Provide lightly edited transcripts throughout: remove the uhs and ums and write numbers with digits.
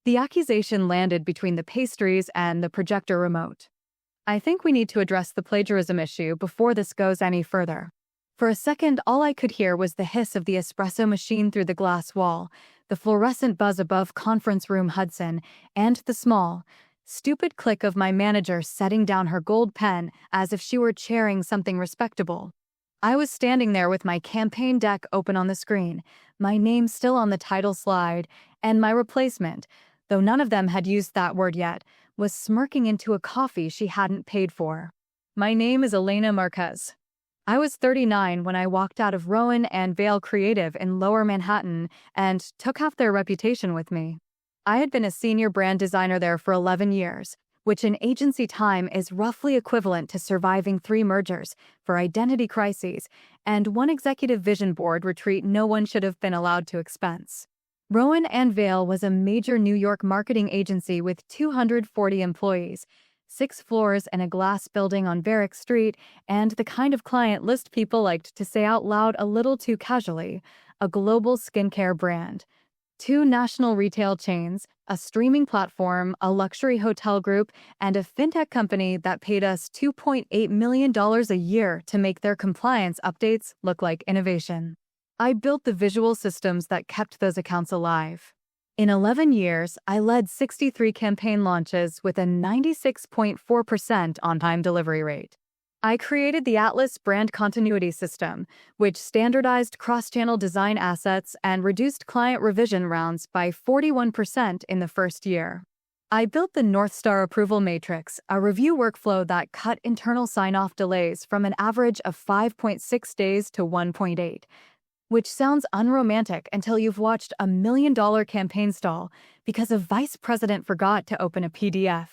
The accusation landed between the Pastries and the Projector remote. I think we need to address the plagiarism issue before this goes any further. For a second, all I could hear was the hiss of the espresso machine through the glass wall, the fluorescent buzz above conference room Hudson, and the small, stupid click of my manager setting down her gold pen as if she were chairing something respectable. I was standing there with my campaign deck open on the screen, my name still on the title slide, and my replacement, though none of them had used that word yet, was smirking into a coffee she hadn't paid for. My name is Elena Marquez. I was 39 when I walked out of Rowan Vale Creative in Lower Manhattan and took half their reputation with me. I had been a senior brand designer there for 11 years, which in agency time is roughly equivalent to surviving 3 mergers for identity crises and 1 executive vision board retreat no one should have been allowed to expense. Rowan Vale was a major New York marketing agency with 240 employees, 6 floors in a glass building on Varick Street, and the kind of client list people liked to say out loud a little too casually, a global skincare brand, 2 national retail chains, a streaming platform, a luxury hotel group, and a fintech company that paid us $2.8 million a year to make their compliance updates look like innovation. I built the visual systems that kept those accounts alive. In 11 years, I led 63 campaign launches with a 96.4% on-time delivery rate. I created the Atlas brand continuity system, which standardized cross-channel design assets and reduced client revision rounds by 41% in the first year. I built the Northstar Approval Matrix, a review workflow that cut internal sign-off delays from an average of 5.6 days to 1.8. Which sounds unromantic until you've watched a $1 million campaign stall because a vice president forgot to open a PDF.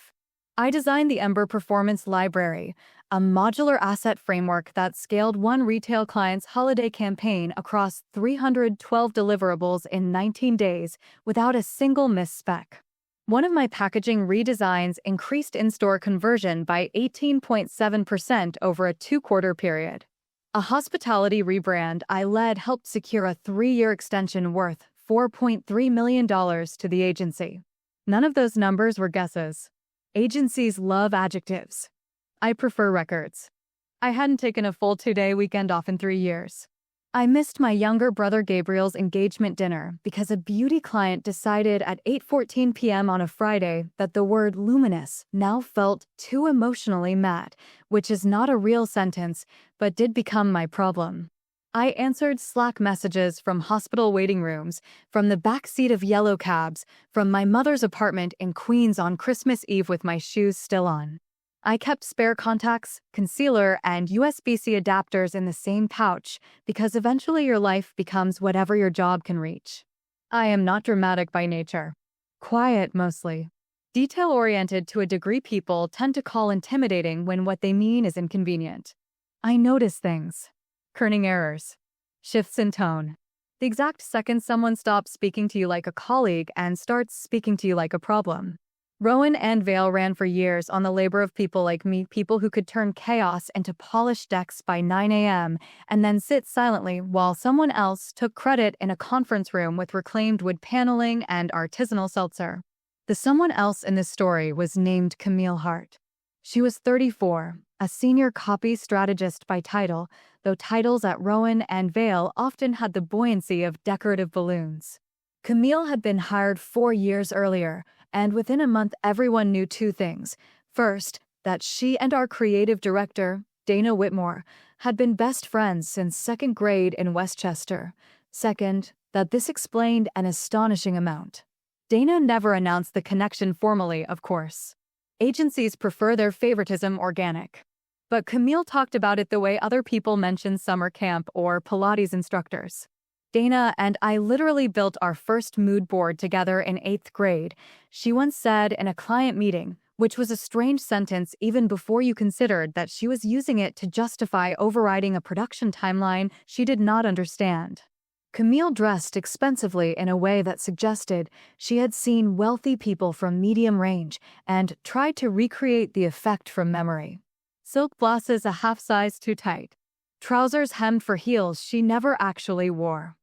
I designed the Ember Performance Library, a modular asset framework that scaled one retail client's holiday campaign across 312 deliverables in 19 days without a single misspec. One of my packaging redesigns increased in-store conversion by 18.7% over a 2-quarter period. A hospitality rebrand I led helped secure a 3-year extension worth $4.3 million to the agency. None of those numbers were guesses. Agencies love adjectives. I prefer records. I hadn't taken a full 2-day weekend off in 3 years. I missed my younger brother Gabriel's engagement dinner because a beauty client decided at 8:14 p.m. on a Friday that the word luminous now felt too emotionally matte, which is not a real sentence, but did become my problem. I answered Slack messages from hospital waiting rooms, from the backseat of yellow cabs, from my mother's apartment in Queens on Christmas Eve with my shoes still on. I kept spare contacts, concealer, and USB-C adapters in the same pouch because eventually your life becomes whatever your job can reach. I am not dramatic by nature. Quiet mostly. Detail-oriented to a degree people tend to call intimidating when what they mean is inconvenient. I notice things. Kerning errors. Shifts in tone. The exact second someone stops speaking to you like a colleague and starts speaking to you like a problem. Rowan Vale ran for years on the labor of people like me, people who could turn chaos into polished decks by 9 a.m. and then sit silently while someone else took credit in a conference room with reclaimed wood paneling and artisanal seltzer. The someone else in this story was named Camille Hart. She was 34, a senior copy strategist by title, though titles at Rowan Vale often had the buoyancy of decorative balloons. Camille had been hired 4 years earlier, and within a month everyone knew 2 things. First, that she and our creative director, Dana Whitmore, had been best friends since 2nd grade in Westchester. Second, that this explained an astonishing amount. Dana never announced the connection formally, of course. Agencies prefer their favoritism organic. But Camille talked about it the way other people mention summer camp or Pilates instructors. Dana and I literally built our first mood board together in 8th grade, she once said in a client meeting, which was a strange sentence even before you considered that she was using it to justify overriding a production timeline she did not understand. Camille dressed expensively in a way that suggested she had seen wealthy people from medium range and tried to recreate the effect from memory. Silk blouses a half size too tight. Trousers hemmed for heels she never actually wore.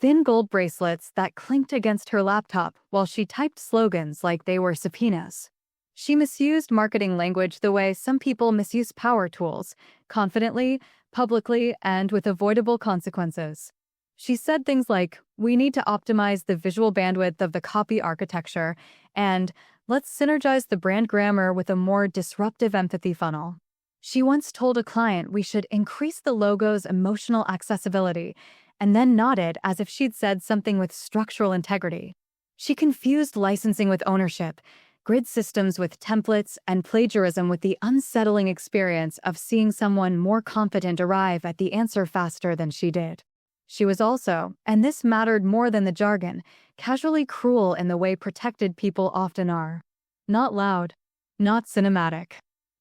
thin gold bracelets that clinked against her laptop while she typed slogans like they were subpoenas. She misused marketing language the way some people misuse power tools, confidently, publicly, and with avoidable consequences. She said things like, "We need to optimize the visual bandwidth of the copy architecture," and "let's synergize the brand grammar with a more disruptive empathy funnel." She once told a client we should increase the logo's emotional accessibility, and then nodded as if she'd said something with structural integrity. She confused licensing with ownership, grid systems with templates, and plagiarism with the unsettling experience of seeing someone more confident arrive at the answer faster than she did. She was also, and this mattered more than the jargon, casually cruel in the way protected people often are. Not loud, not cinematic,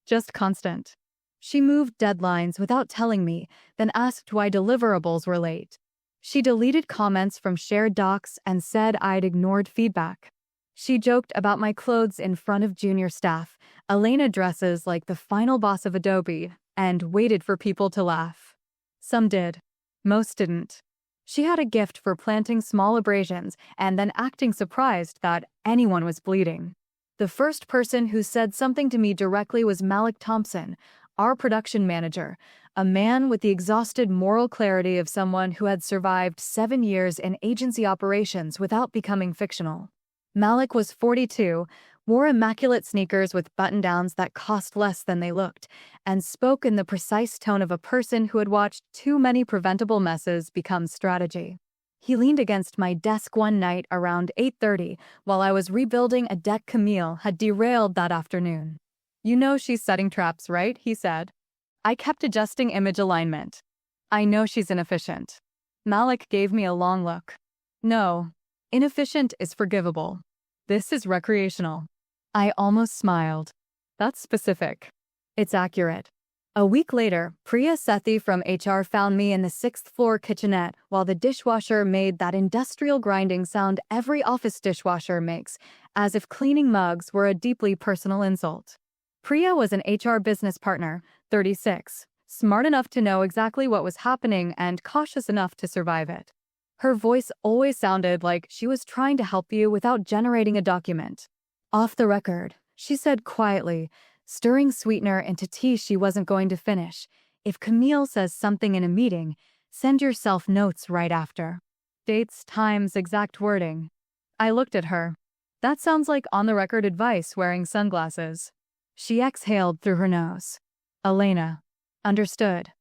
just constant. She moved deadlines without telling me, then asked why deliverables were late. She deleted comments from shared docs and said I'd ignored feedback. She joked about my clothes in front of junior staff, Elena dresses like the final boss of Adobe, and waited for people to laugh. Some did. Most didn't. She had a gift for planting small abrasions and then acting surprised that anyone was bleeding. The first person who said something to me directly was Malik Thompson, our production manager, a man with the exhausted moral clarity of someone who had survived 7 years in agency operations without becoming fictional. Malik was 42, wore immaculate sneakers with button-downs that cost less than they looked, and spoke in the precise tone of a person who had watched too many preventable messes become strategy. He leaned against my desk one night around 8:30 while I was rebuilding a deck Camille had derailed that afternoon. "You know she's setting traps, right?" he said. I kept adjusting image alignment. "I know she's inefficient." Malik gave me a long look. "No, inefficient is forgivable. This is recreational." I almost smiled. "That's specific." "It's accurate." A week later, Priya Sethi from HR found me in the 6th-floor kitchenette while the dishwasher made that industrial grinding sound every office dishwasher makes, as if cleaning mugs were a deeply personal insult. Priya was an HR business partner, 36, smart enough to know exactly what was happening and cautious enough to survive it. Her voice always sounded like she was trying to help you without generating a document. Off the record, she said quietly, stirring sweetener into tea she wasn't going to finish, "If Camille says something in a meeting, send yourself notes right after. Dates, times, exact wording." I looked at her. "That sounds like on-the-record advice wearing sunglasses." She exhaled through her nose. "Elena." "Understood."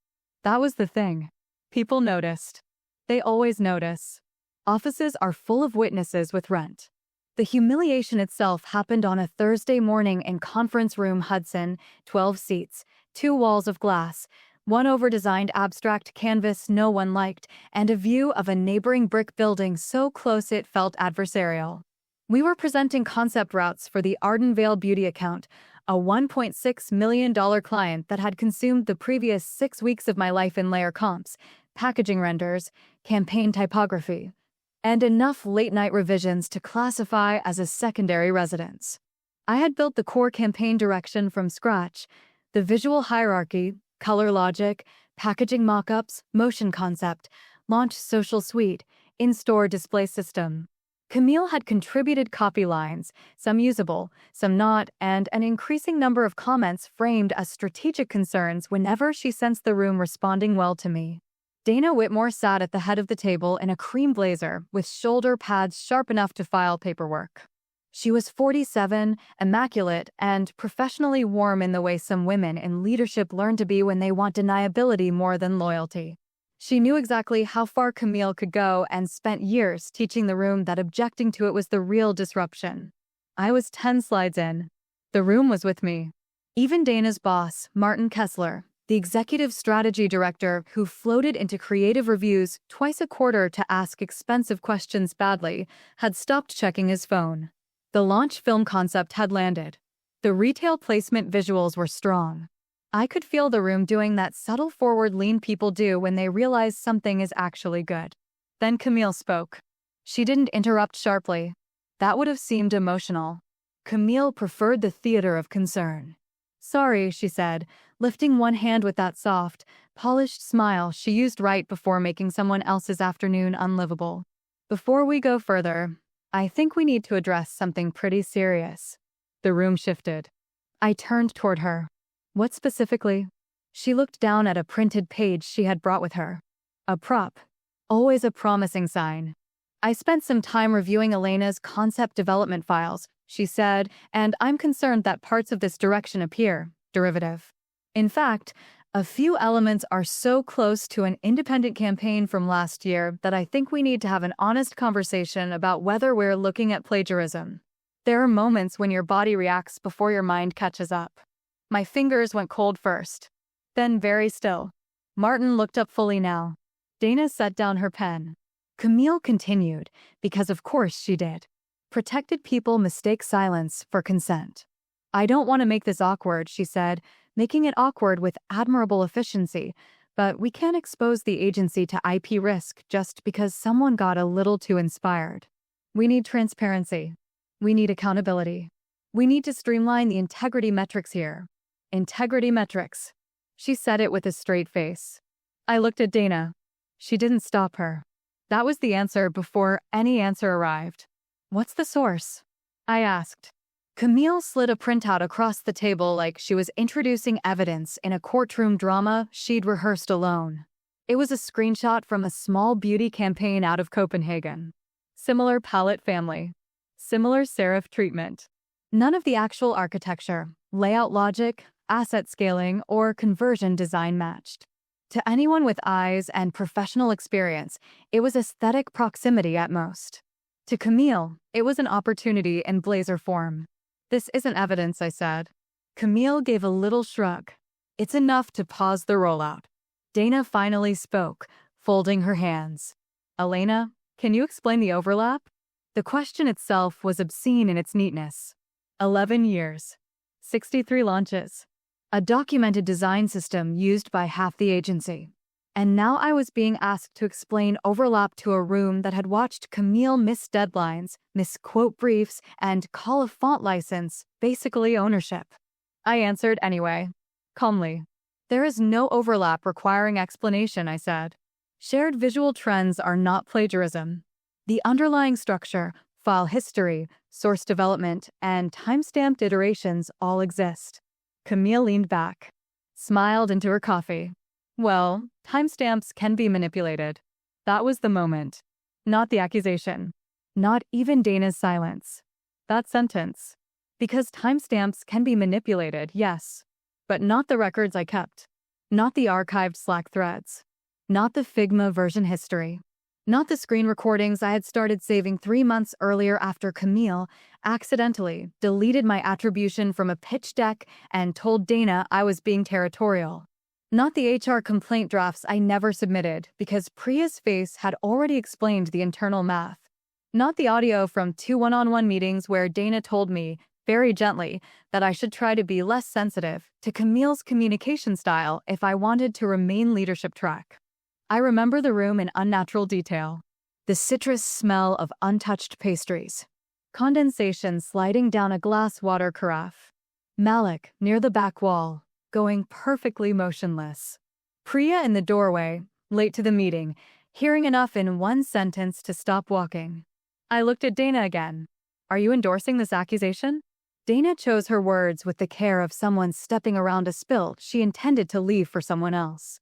That was the thing. People noticed. They always notice. Offices are full of witnesses with rent. The humiliation itself happened on a Thursday morning in Conference Room Hudson, 12 seats, 2 walls of glass, one over-designed abstract canvas no one liked, and a view of a neighboring brick building so close it felt adversarial. We were presenting concept routes for the Arden Vale Beauty account, a $1.6 million client that had consumed the previous 6 weeks of my life in layer comps, packaging renders, campaign typography, and enough late-night revisions to classify as a secondary residence. I had built the core campaign direction from scratch, the visual hierarchy, color logic, packaging mockups, motion concept, launch social suite, in-store display system. Camille had contributed copy lines, some usable, some not, and an increasing number of comments framed as strategic concerns whenever she sensed the room responding well to me. Dana Whitmore sat at the head of the table in a cream blazer with shoulder pads sharp enough to file paperwork. She was 47, immaculate, and professionally warm in the way some women in leadership learn to be when they want deniability more than loyalty. She knew exactly how far Camille could go and spent years teaching the room that objecting to it was the real disruption. I was 10 slides in. The room was with me. Even Dana's boss, Martin Kessler, the executive strategy director who floated into creative reviews twice a quarter to ask expensive questions badly, had stopped checking his phone. The launch film concept had landed. The retail placement visuals were strong. I could feel the room doing that subtle forward lean people do when they realize something is actually good. Then Camille spoke. She didn't interrupt sharply. That would have seemed emotional. Camille preferred the theater of concern. "Sorry," she said, lifting one hand with that soft, polished smile she used right before making someone else's afternoon unlivable. Before we go further, I think we need to address something pretty serious. The room shifted. I turned toward her. What specifically? She looked down at a printed page she had brought with her. A prop. Always a promising sign. I spent some time reviewing Elena's concept development files, she said, and I'm concerned that parts of this direction appear derivative. In fact, a few elements are so close to an independent campaign from last year that I think we need to have an honest conversation about whether we're looking at plagiarism. There are moments when your body reacts before your mind catches up. My fingers went cold first, then very still. Martin looked up fully now. Dana set down her pen. Camille continued, because of course she did. Protected people mistake silence for consent. I don't want to make this awkward, she said, making it awkward with admirable efficiency, but we can't expose the agency to IP risk just because someone got a little too inspired. We need transparency. We need accountability. We need to streamline the integrity metrics here. Integrity metrics. She said it with a straight face. I looked at Dana. She didn't stop her. That was the answer before any answer arrived. What's the source? I asked. Camille slid a printout across the table like she was introducing evidence in a courtroom drama she'd rehearsed alone. It was a screenshot from a small beauty campaign out of Copenhagen. Similar palette family. Similar serif treatment. None of the actual architecture, layout logic, asset scaling, or conversion design matched. To anyone with eyes and professional experience, it was aesthetic proximity at most. To Camille, it was an opportunity in blazer form. This isn't evidence, I said. Camille gave a little shrug. It's enough to pause the rollout. Dana finally spoke, folding her hands. Elena, can you explain the overlap? The question itself was obscene in its neatness. 11 years. 63 launches. A documented design system used by half the agency. And now I was being asked to explain overlap to a room that had watched Camille miss deadlines, misquote briefs, and call a font license, basically ownership. I answered anyway, calmly. There is no overlap requiring explanation, I said. Shared visual trends are not plagiarism. The underlying structure, file history, source development, and timestamped iterations all exist. Camille leaned back, smiled into her coffee. Well, timestamps can be manipulated. That was the moment. Not the accusation. Not even Dana's silence. That sentence. Because timestamps can be manipulated, yes. But not the records I kept. Not the archived Slack threads. Not the Figma version history. Not the screen recordings I had started saving 3 months earlier after Camille accidentally deleted my attribution from a pitch deck and told Dana I was being territorial. Not the HR complaint drafts I never submitted because Priya's face had already explained the internal math. Not the audio from 2 one-on-one meetings where Dana told me, very gently, that I should try to be less sensitive to Camille's communication style if I wanted to remain leadership track. I remember the room in unnatural detail. The citrus smell of untouched pastries. Condensation sliding down a glass water carafe. Malik, near the back wall, going perfectly motionless. Priya in the doorway, late to the meeting, hearing enough in one sentence to stop walking. I looked at Dana again. Are you endorsing this accusation? Dana chose her words with the care of someone stepping around a spill she intended to leave for someone else.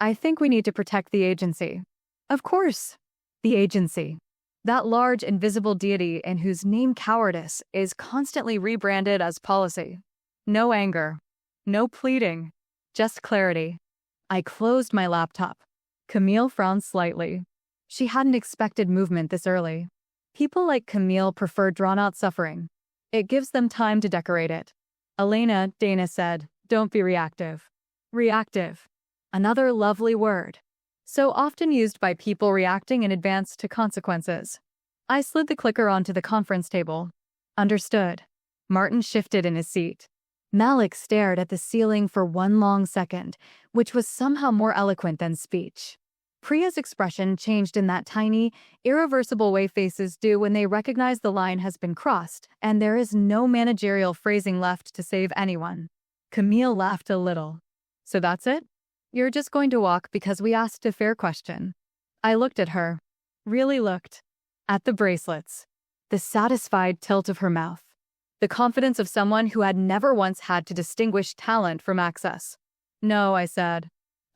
I think we need to protect the agency. Of course, the agency. That large invisible deity in whose name cowardice is constantly rebranded as policy. No anger. No pleading. Just clarity. I closed my laptop. Camille frowned slightly. She hadn't expected movement this early. People like Camille prefer drawn-out suffering. It gives them time to decorate it. Elena, Dana said, don't be reactive. Reactive. Another lovely word. So often used by people reacting in advance to consequences. I slid the clicker onto the conference table. Understood. Martin shifted in his seat. Malik stared at the ceiling for one long second, which was somehow more eloquent than speech. Priya's expression changed in that tiny, irreversible way faces do when they recognize the line has been crossed, and there is no managerial phrasing left to save anyone. Camille laughed a little. So that's it? You're just going to walk because we asked a fair question. I looked at her. Really looked. At the bracelets. The satisfied tilt of her mouth. The confidence of someone who had never once had to distinguish talent from access. No, I said.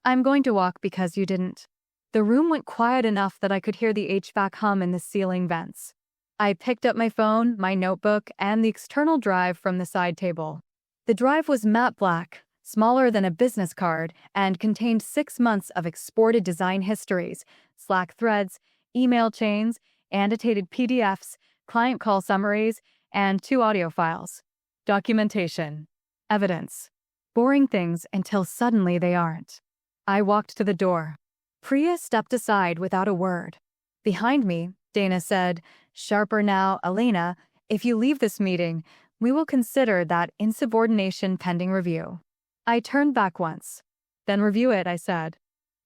I'm going to walk because you didn't. The room went quiet enough that I could hear the HVAC hum in the ceiling vents. I picked up my phone, my notebook, and the external drive from the side table. The drive was matte black, smaller than a business card, and contained 6 months of exported design histories, Slack threads, email chains, annotated PDFs, client call summaries, and 2 audio files. Documentation. Evidence. Boring things until suddenly they aren't. I walked to the door. Priya stepped aside without a word. Behind me, Dana said, "Sharper now, Elena. If you leave this meeting, we will consider that insubordination pending review." I turned back once. "Then review it," I said.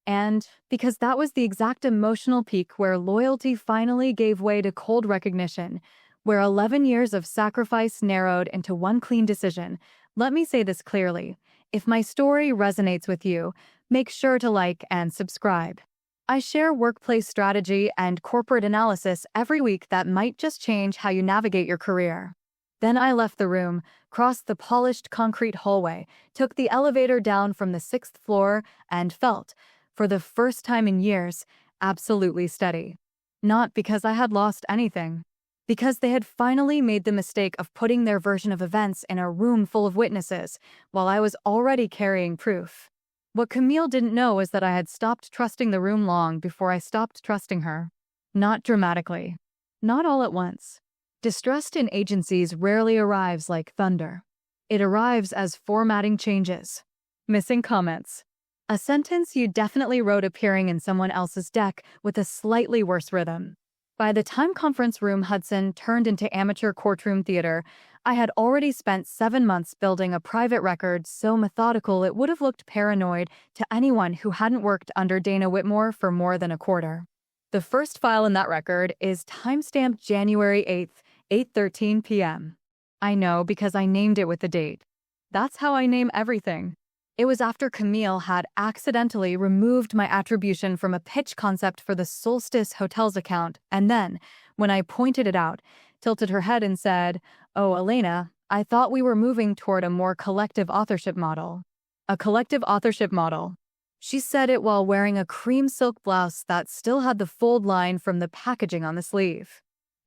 And because that was the exact emotional peak where loyalty finally gave way to cold recognition, where 11 years of sacrifice narrowed into one clean decision, let me say this clearly. If my story resonates with you, make sure to like and subscribe. I share workplace strategy and corporate analysis every week that might just change how you navigate your career. Then I left the room, crossed the polished concrete hallway, took the elevator down from the 6th floor, and felt, for the first time in years, absolutely steady. Not because I had lost anything. Because they had finally made the mistake of putting their version of events in a room full of witnesses, while I was already carrying proof. What Camille didn't know was that I had stopped trusting the room long before I stopped trusting her. Not dramatically. Not all at once. Distrust in agencies rarely arrives like thunder. It arrives as formatting changes. Missing comments. A sentence you definitely wrote appearing in someone else's deck with a slightly worse rhythm. By the time Conference Room Hudson turned into amateur courtroom theater, I had already spent 7 months building a private record so methodical it would have looked paranoid to anyone who hadn't worked under Dana Whitmore for more than a quarter. The first file in that record is timestamped January 8th, 8:13 p.m. I know because I named it with the date. That's how I name everything. It was after Camille had accidentally removed my attribution from a pitch concept for the Solstice Hotels account, and then, when I pointed it out, tilted her head and said, "Oh, Elena, I thought we were moving toward a more collective authorship model." A collective authorship model. She said it while wearing a cream silk blouse that still had the fold line from the packaging on the sleeve.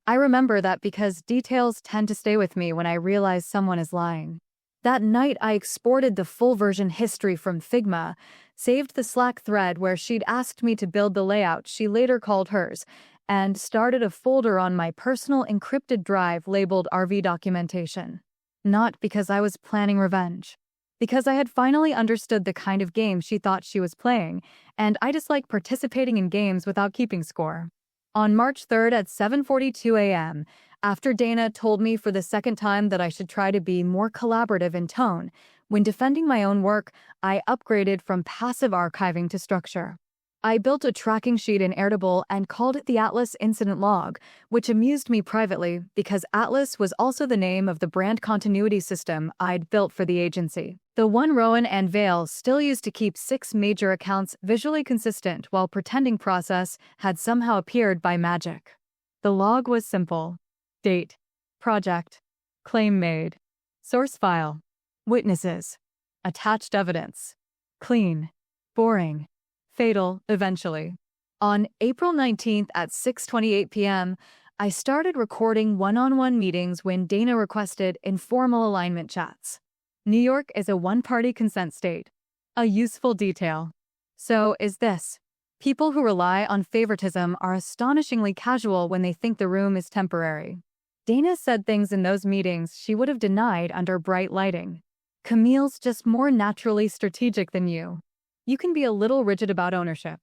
I remember that because details tend to stay with me when I realize someone is lying. That night I exported the full version history from Figma, saved the Slack thread where she'd asked me to build the layout she later called hers, and started a folder on my personal encrypted drive labeled RV documentation. Not because I was planning revenge. Because I had finally understood the kind of game she thought she was playing, and I dislike participating in games without keeping score. On March 3rd at 7:42 a.m., after Dana told me for the second time that I should try to be more collaborative in tone, when defending my own work, I upgraded from passive archiving to structure. I built a tracking sheet in Airtable and called it the Atlas Incident Log, which amused me privately because Atlas was also the name of the brand continuity system I'd built for the agency. The one Rowan and Vale still used to keep 6 major accounts visually consistent while pretending process had somehow appeared by magic. The log was simple. Date. Project. Claim made. Source file. Witnesses. Attached evidence. Clean. Boring. Fatal, eventually. On April 19th at 6:28 p.m., I started recording one-on-one meetings when Dana requested informal alignment chats. New York is a one-party consent state. A useful detail. So is this. People who rely on favoritism are astonishingly casual when they think the room is temporary. Dana said things in those meetings she would have denied under bright lighting. Camille's just more naturally strategic than you. You can be a little rigid about ownership.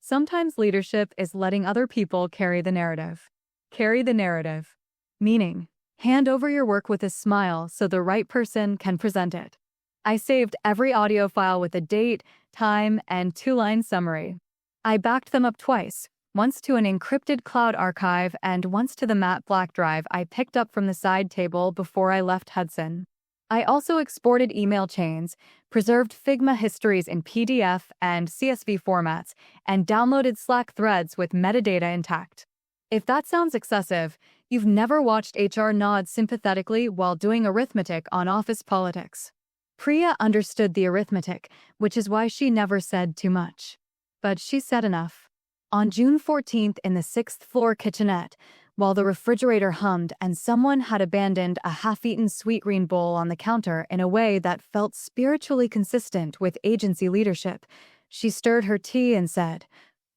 Sometimes leadership is letting other people carry the narrative. Carry the narrative. Meaning, hand over your work with a smile so the right person can present it. I saved every audio file with a date, time, and 2-line summary. I backed them up twice, once to an encrypted cloud archive and once to the matte black drive I picked up from the side table before I left Hudson. I also exported email chains, preserved Figma histories in PDF and CSV formats, and downloaded Slack threads with metadata intact. If that sounds excessive, you've never watched HR nod sympathetically while doing arithmetic on office politics. Priya understood the arithmetic, which is why she never said too much. But she said enough. On June 14th in the 6th floor kitchenette, while the refrigerator hummed and someone had abandoned a half-eaten sweetgreen bowl on the counter in a way that felt spiritually consistent with agency leadership, she stirred her tea and said,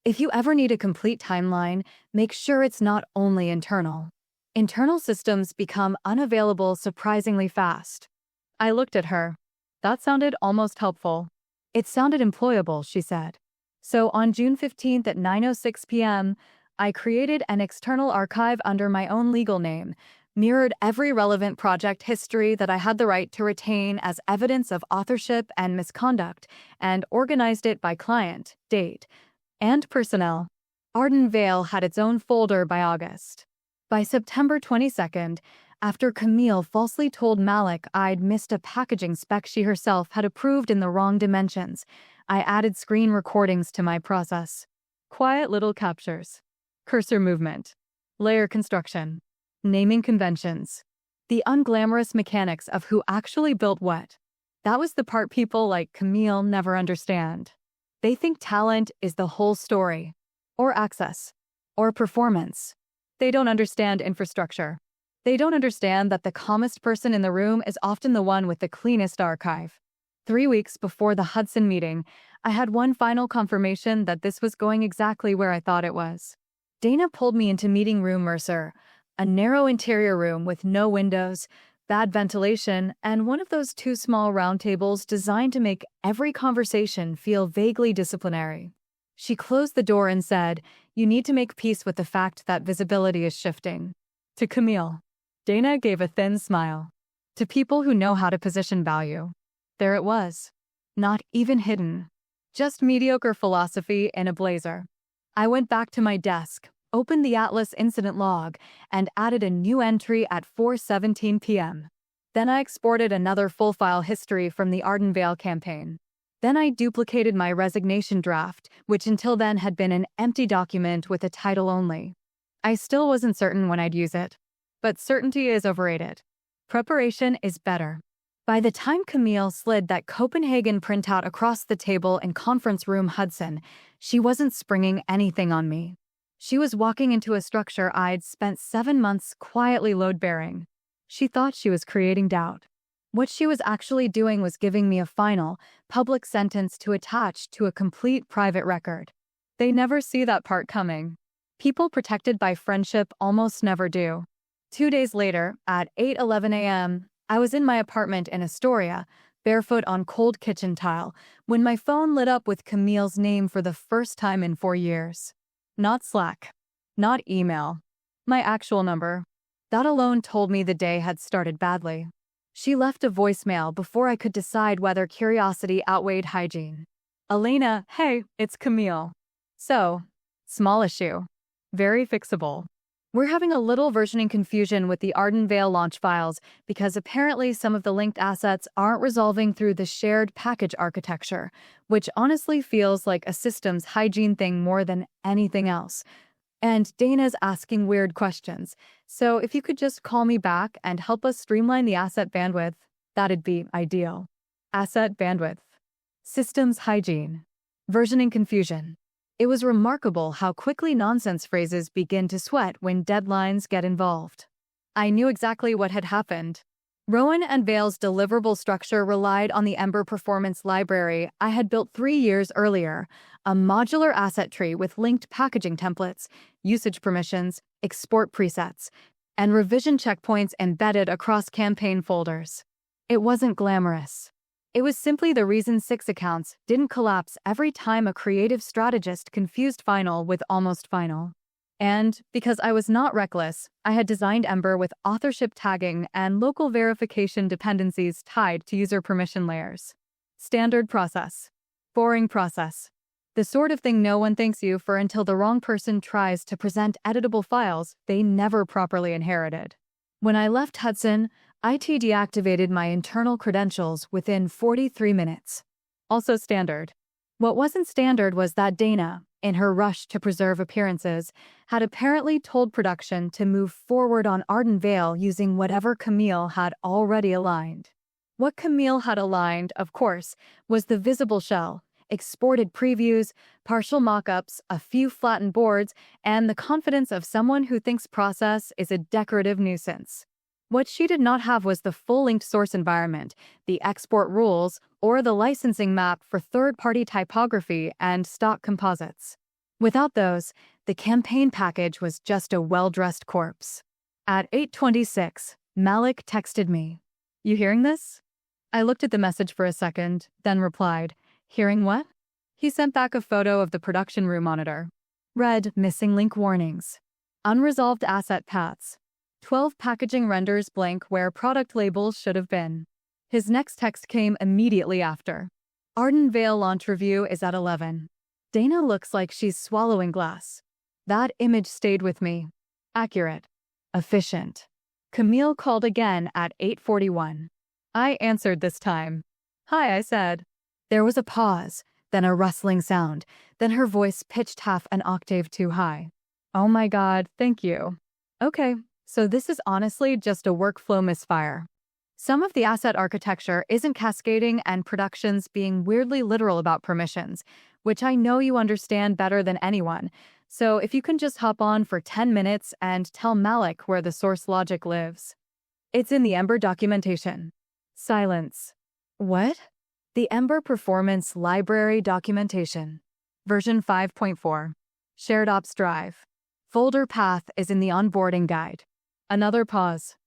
"If you ever need a complete timeline, make sure it's not only internal. Internal systems become unavailable surprisingly fast." I looked at her. That sounded almost helpful. It sounded employable, she said. So on June 15th at 9:06 p.m., I created an external archive under my own legal name, mirrored every relevant project history that I had the right to retain as evidence of authorship and misconduct, and organized it by client, date, and personnel. Rowan Vale had its own folder by August. By September 22nd, after Camille falsely told Malik I'd missed a packaging spec she herself had approved in the wrong dimensions, I added screen recordings to my process. Quiet little captures. Cursor movement. Layer construction. Naming conventions. The unglamorous mechanics of who actually built what. That was the part people like Camille never understand. They think talent is the whole story. Or access. Or performance. They don't understand infrastructure. They don't understand that the calmest person in the room is often the one with the cleanest archive. 3 weeks before the Hudson meeting, I had one final confirmation that this was going exactly where I thought it was. Dana pulled me into meeting room Mercer, a narrow interior room with no windows, bad ventilation, and one of those two small round tables designed to make every conversation feel vaguely disciplinary. She closed the door and said, "You need to make peace with the fact that visibility is shifting." To Camille. Dana gave a thin smile. To people who know how to position value. There it was. Not even hidden. Just mediocre philosophy in a blazer. I went back to my desk, opened the Atlas incident log, and added a new entry at 4:17 p.m. Then I exported another full file history from the Rowan Vale campaign. Then I duplicated my resignation draft, which until then had been an empty document with a title only. I still wasn't certain when I'd use it. But certainty is overrated. Preparation is better. By the time Camille slid that Copenhagen printout across the table in conference room Hudson, she wasn't springing anything on me. She was walking into a structure I'd spent 7 months quietly load-bearing. She thought she was creating doubt. What she was actually doing was giving me a final, public sentence to attach to a complete private record. They never see that part coming. People protected by friendship almost never do. 2 days later, at 8:11 a.m., I was in my apartment in Astoria, barefoot on cold kitchen tile, when my phone lit up with Camille's name for the first time in 4 years. Not Slack. Not email. My actual number. That alone told me the day had started badly. She left a voicemail before I could decide whether curiosity outweighed hygiene. "Elena, hey, it's Camille. So, small issue. Very fixable. We're having a little versioning confusion with the Rowan Vale launch files because apparently some of the linked assets aren't resolving through the shared package architecture, which honestly feels like a systems hygiene thing more than anything else. And Dana's asking weird questions, so if you could just call me back and help us streamline the asset bandwidth, that'd be ideal." Asset bandwidth. Systems hygiene. Versioning confusion. It was remarkable how quickly nonsense phrases begin to sweat when deadlines get involved. I knew exactly what had happened. Rowan and Vale's deliverable structure relied on the Ember Performance Library I had built 3 years earlier, a modular asset tree with linked packaging templates, usage permissions, export presets, and revision checkpoints embedded across campaign folders. It wasn't glamorous. It was simply the reason 6 accounts didn't collapse every time a creative strategist confused final with almost final. And, because I was not reckless, I had designed Ember with authorship tagging and local verification dependencies tied to user permission layers. Standard process. Boring process. The sort of thing no one thanks you for until the wrong person tries to present editable files they never properly inherited. When I left Hudson, IT deactivated my internal credentials within 43 minutes. Also standard. What wasn't standard was that Dana, in her rush to preserve appearances, had apparently told production to move forward on Arden Vale using whatever Camille had already aligned. What Camille had aligned, of course, was the visible shell, exported previews, partial mock-ups, a few flattened boards, and the confidence of someone who thinks process is a decorative nuisance. What she did not have was the full-linked source environment, the export rules, or the licensing map for third-party typography and stock composites. Without those, the campaign package was just a well-dressed corpse. At 8:26, Malik texted me. "You hearing this?" I looked at the message for a second, then replied, "Hearing what?" He sent back a photo of the production room monitor. Read missing link warnings. Unresolved asset paths. 12 packaging renders blank where product labels should have been. His next text came immediately after. Arden Vale launch review is at 11. Dana looks like she's swallowing glass. That image stayed with me. Accurate. Efficient. Camille called again at 8:41. I answered this time. "Hi," I said. There was a pause, then a rustling sound, then her voice pitched half an octave too high. "Oh my God, thank you. Okay. So this is honestly just a workflow misfire. Some of the asset architecture isn't cascading and production's being weirdly literal about permissions, which I know you understand better than anyone. So if you can just hop on for 10 minutes and tell Malik where the source logic lives." "It's in the Ember documentation." Silence. "What?" "The Ember Performance Library documentation. Version 5.4. Shared Ops Drive. Folder path is in the onboarding guide." Another pause.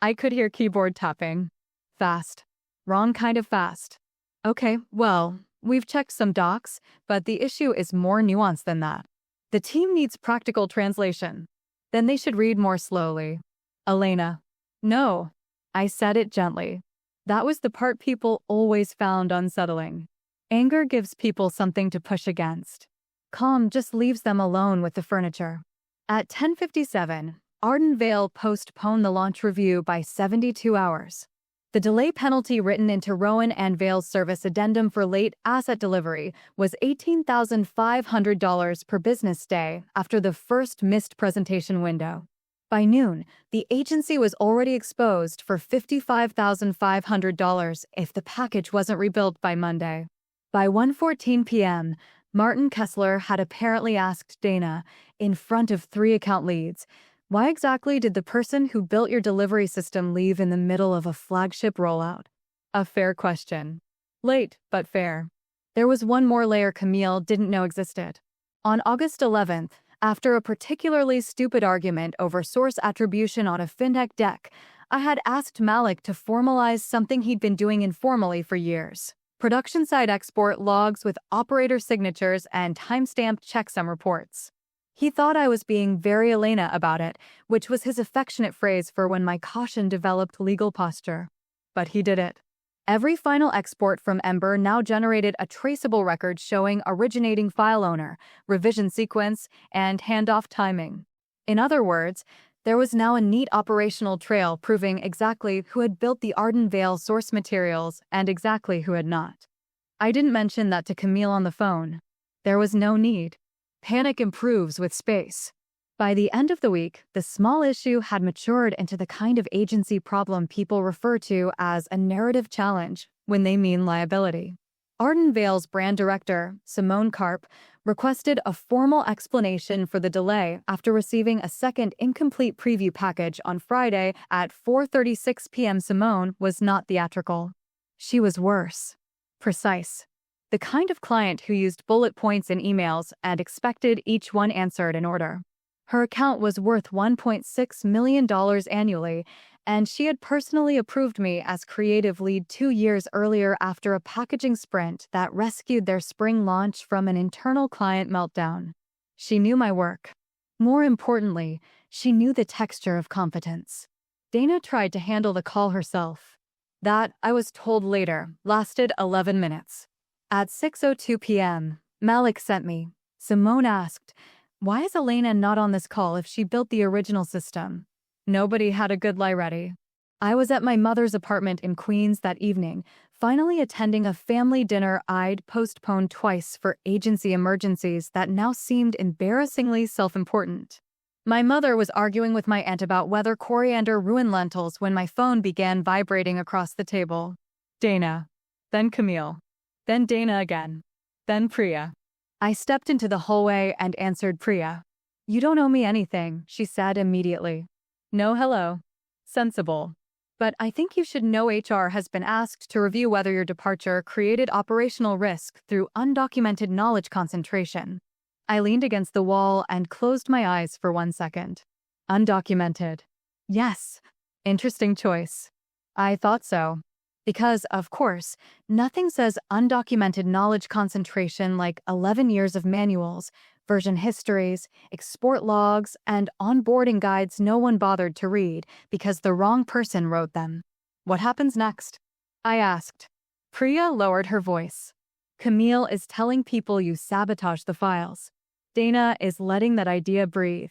I could hear keyboard tapping. Fast. Wrong kind of fast. "Okay, well, we've checked some docs, but the issue is more nuanced than that. The team needs practical translation. Then they should read more slowly." Elena. "No." I said it gently. That was the part people always found unsettling. Anger gives people something to push against. Calm just leaves them alone with the furniture. At 10:57, Arden Vale postponed the launch review by 72 hours. The delay penalty written into Rowan and Vale's service addendum for late asset delivery was $18,500 per business day after the first missed presentation window. By noon, the agency was already exposed for $55,500 if the package wasn't rebuilt by Monday. By 1:14 p.m., Martin Kessler had apparently asked Dana, in front of 3 account leads, "Why exactly did the person who built your delivery system leave in the middle of a flagship rollout?" A fair question. Late, but fair. There was one more layer Camille didn't know existed. On August 11th, after a particularly stupid argument over source attribution on a fintech deck, I had asked Malik to formalize something he'd been doing informally for years. Production-side export logs with operator signatures and timestamped checksum reports. He thought I was being very Elena about it, which was his affectionate phrase for when my caution developed legal posture. But he did it. Every final export from Ember now generated a traceable record showing originating file owner, revision sequence, and handoff timing. In other words, there was now a neat operational trail proving exactly who had built the Arden Vale source materials and exactly who had not. I didn't mention that to Camille on the phone. There was no need. Panic improves with space. By the end of the week, the small issue had matured into the kind of agency problem people refer to as a narrative challenge when they mean liability. Arden Vale's brand director, Simone Karp, requested a formal explanation for the delay after receiving a second incomplete preview package on Friday at 4:36 p.m. Simone was not theatrical. She was worse. Precise. The kind of client who used bullet points in emails and expected each one answered in order. Her account was worth $1.6 million annually, and she had personally approved me as creative lead 2 years earlier after a packaging sprint that rescued their spring launch from an internal client meltdown. She knew my work. More importantly, she knew the texture of competence. Dana tried to handle the call herself. That, I was told later, lasted 11 minutes. At 6:02 p.m., Malik sent me. Simone asked, "Why is Elena not on this call if she built the original system?" Nobody had a good lie ready. I was at my mother's apartment in Queens that evening, finally attending a family dinner I'd postponed twice for agency emergencies that now seemed embarrassingly self-important. My mother was arguing with my aunt about whether coriander ruined lentils when my phone began vibrating across the table. Dana. Then Camille. Then Dana again. Then Priya. I stepped into the hallway and answered Priya. "You don't owe me anything," she said immediately. "No hello. Sensible. But I think you should know HR has been asked to review whether your departure created operational risk through undocumented knowledge concentration." I leaned against the wall and closed my eyes for 1 second. Undocumented. Yes. Interesting choice. I thought so. Because, of course, nothing says undocumented knowledge concentration like 11 years of manuals, version histories, export logs, and onboarding guides no one bothered to read because the wrong person wrote them. "What happens next?" I asked. Priya lowered her voice. "Camille is telling people you sabotage the files. Dana is letting that idea breathe.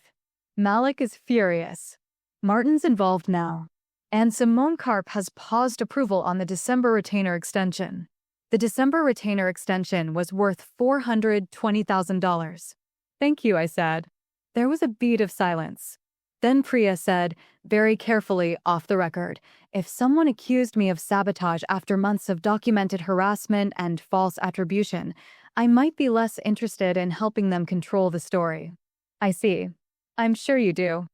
Malik is furious. Martin's involved now. And Simone Karp has paused approval on the December retainer extension. The December retainer extension was worth $420,000. "Thank you," I said. There was a beat of silence. Then Priya said, very carefully off the record, "If someone accused me of sabotage after months of documented harassment and false attribution, I might be less interested in helping them control the story." "I see. I'm sure you do."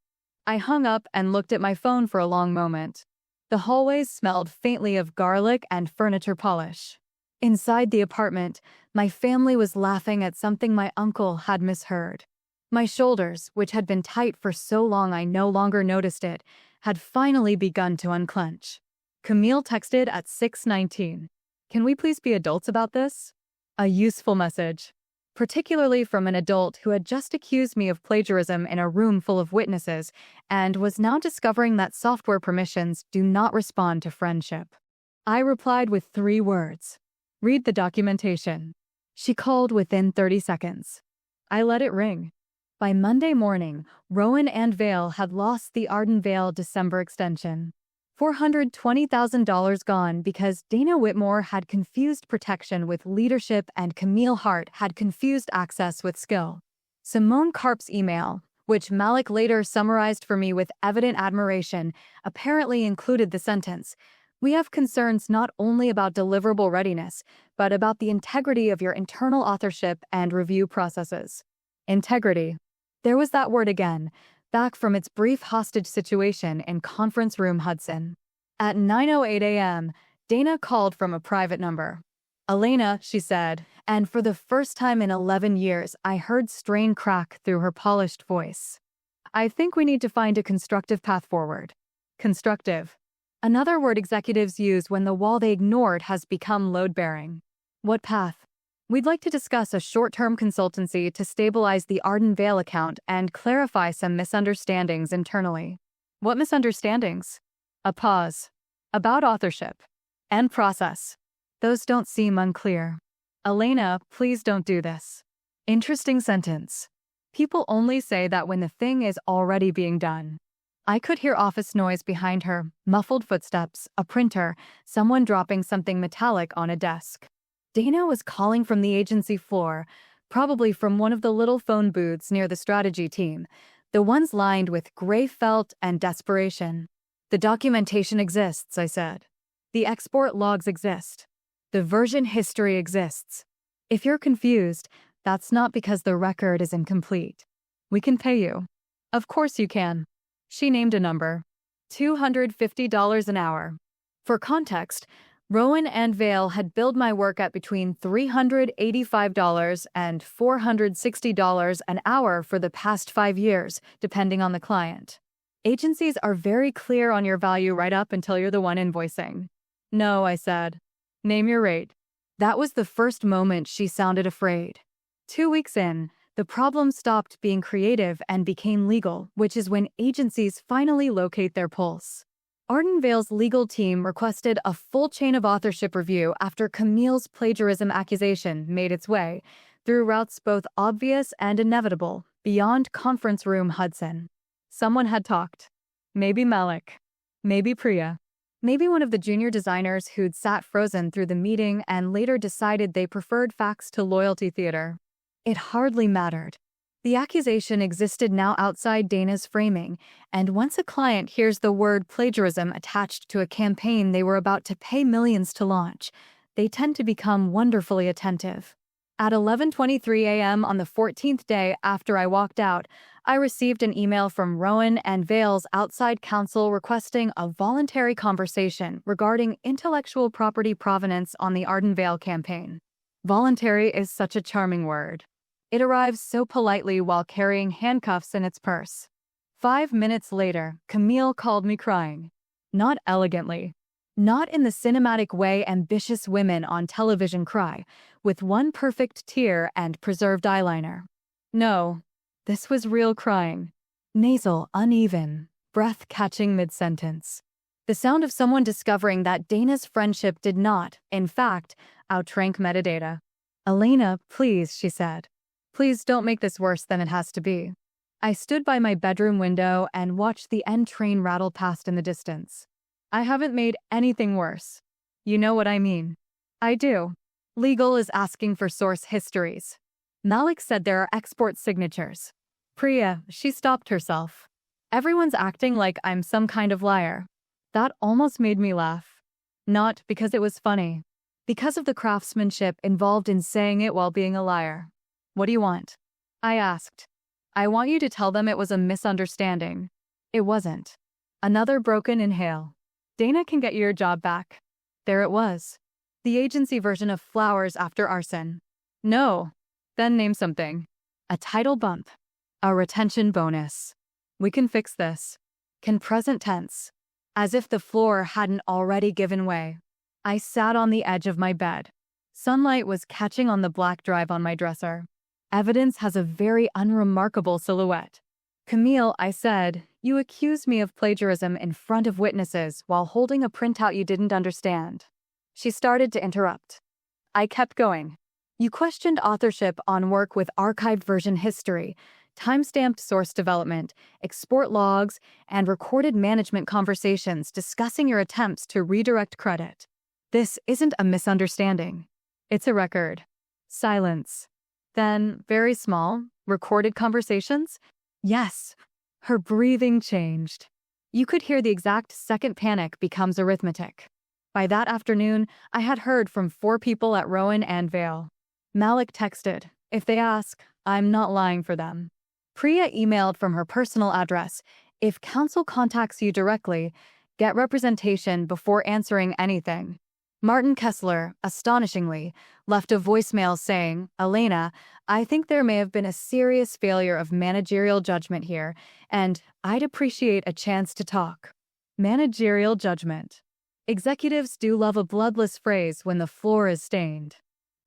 I hung up and looked at my phone for a long moment. The hallways smelled faintly of garlic and furniture polish. Inside the apartment, my family was laughing at something my uncle had misheard. My shoulders, which had been tight for so long I no longer noticed it, had finally begun to unclench. Camille texted at 6:19. "Can we please be adults about this?" A useful message. Particularly from an adult who had just accused me of plagiarism in a room full of witnesses and was now discovering that software permissions do not respond to friendship. I replied with 3 words. "Read the documentation." She called within 30 seconds. I let it ring. By Monday morning, Rowan and Vale had lost the Arden Vale December extension. $420,000 gone because Dana Whitmore had confused protection with leadership and Camille Hart had confused access with skill. Simone Karp's email, which Malik later summarized for me with evident admiration, apparently included the sentence, "We have concerns not only about deliverable readiness, but about the integrity of your internal authorship and review processes." Integrity. There was that word again, back from its brief hostage situation in Conference Room Hudson. At 9:08 a.m., Dana called from a private number. "Elena," she said, and for the first time in 11 years, I heard strain crack through her polished voice. "I think we need to find a constructive path forward." Constructive. Another word executives use when the wall they ignored has become load-bearing. "What path?" "We'd like to discuss a short-term consultancy to stabilize the Arden Vale account and clarify some misunderstandings internally." "What misunderstandings?" A pause. "About authorship. And process." "Those don't seem unclear." "Elena, please don't do this." Interesting sentence. People only say that when the thing is already being done. I could hear office noise behind her, muffled footsteps, a printer, someone dropping something metallic on a desk. Dana was calling from the agency floor, probably from one of the little phone booths near the strategy team, the ones lined with gray felt and desperation. "The documentation exists," I said. "The export logs exist. The version history exists. If you're confused, that's not because the record is incomplete. We can pay you." "Of course you can." She named a number. $250 an hour. For context, Rowan and Vale had billed my work at between $385 and $460 an hour for the past 5 years, depending on the client. Agencies are very clear on your value right up until you're the one invoicing. "No," I said. "Name your rate." That was the first moment she sounded afraid. 2 weeks in, the problem stopped being creative and became legal, which is when agencies finally locate their pulse. Arden Vale's legal team requested a full chain of authorship review after Camille's plagiarism accusation made its way, through routes both obvious and inevitable, beyond Conference Room Hudson. Someone had talked. Maybe Malik. Maybe Priya. Maybe one of the junior designers who'd sat frozen through the meeting and later decided they preferred facts to loyalty theater. It hardly mattered. The accusation existed now outside Dana's framing, and once a client hears the word plagiarism attached to a campaign they were about to pay millions to launch, they tend to become wonderfully attentive. At 11:23 a.m. on the 14th day after I walked out, I received an email from Rowan and Vale's outside counsel requesting a voluntary conversation regarding intellectual property provenance on the Arden Vale campaign. Voluntary is such a charming word. It arrives so politely while carrying handcuffs in its purse. 5 minutes later, Camille called me crying. Not elegantly. Not in the cinematic way ambitious women on television cry, with one perfect tear and preserved eyeliner. No, this was real crying. Nasal, uneven, breath catching mid-sentence. The sound of someone discovering that Dana's friendship did not, in fact, outrank metadata. "Elena, please," she said. "Please don't make this worse than it has to be." I stood by my bedroom window and watched the end train rattle past in the distance. I haven't made anything worse. You know what I mean. I do. Legal is asking for source histories. Malik said there are export signatures. Priya, she stopped herself. Everyone's acting like I'm some kind of liar. That almost made me laugh. Not because it was funny. Because of the craftsmanship involved in saying it while being a liar. "What do you want?" I asked. "I want you to tell them it was a misunderstanding." It wasn't. Another broken inhale. "Dana can get you your job back." There it was. The agency version of flowers after arson. No. Then name something. A title bump. A retention bonus. "We can fix this." Can present tense. As if the floor hadn't already given way. I sat on the edge of my bed. Sunlight was catching on the black drive on my dresser. Evidence has a very unremarkable silhouette. "Camille," I said, "you accused me of plagiarism in front of witnesses while holding a printout you didn't understand." She started to interrupt. I kept going. "You questioned authorship on work with archived version history, timestamped source development, export logs, and recorded management conversations discussing your attempts to redirect credit. This isn't a misunderstanding. It's a record." Silence. Then, very small, recorded conversations? Yes. Her breathing changed. You could hear the exact second panic becomes arithmetic. By that afternoon, I had heard from 4 people at Rowan and Vale. Malik texted, "If they ask, I'm not lying for them." Priya emailed from her personal address, "If counsel contacts you directly, get representation before answering anything." Martin Kessler, astonishingly, left a voicemail saying, "Elena, I think there may have been a serious failure of managerial judgment here, and I'd appreciate a chance to talk." Managerial judgment. Executives do love a bloodless phrase when the floor is stained.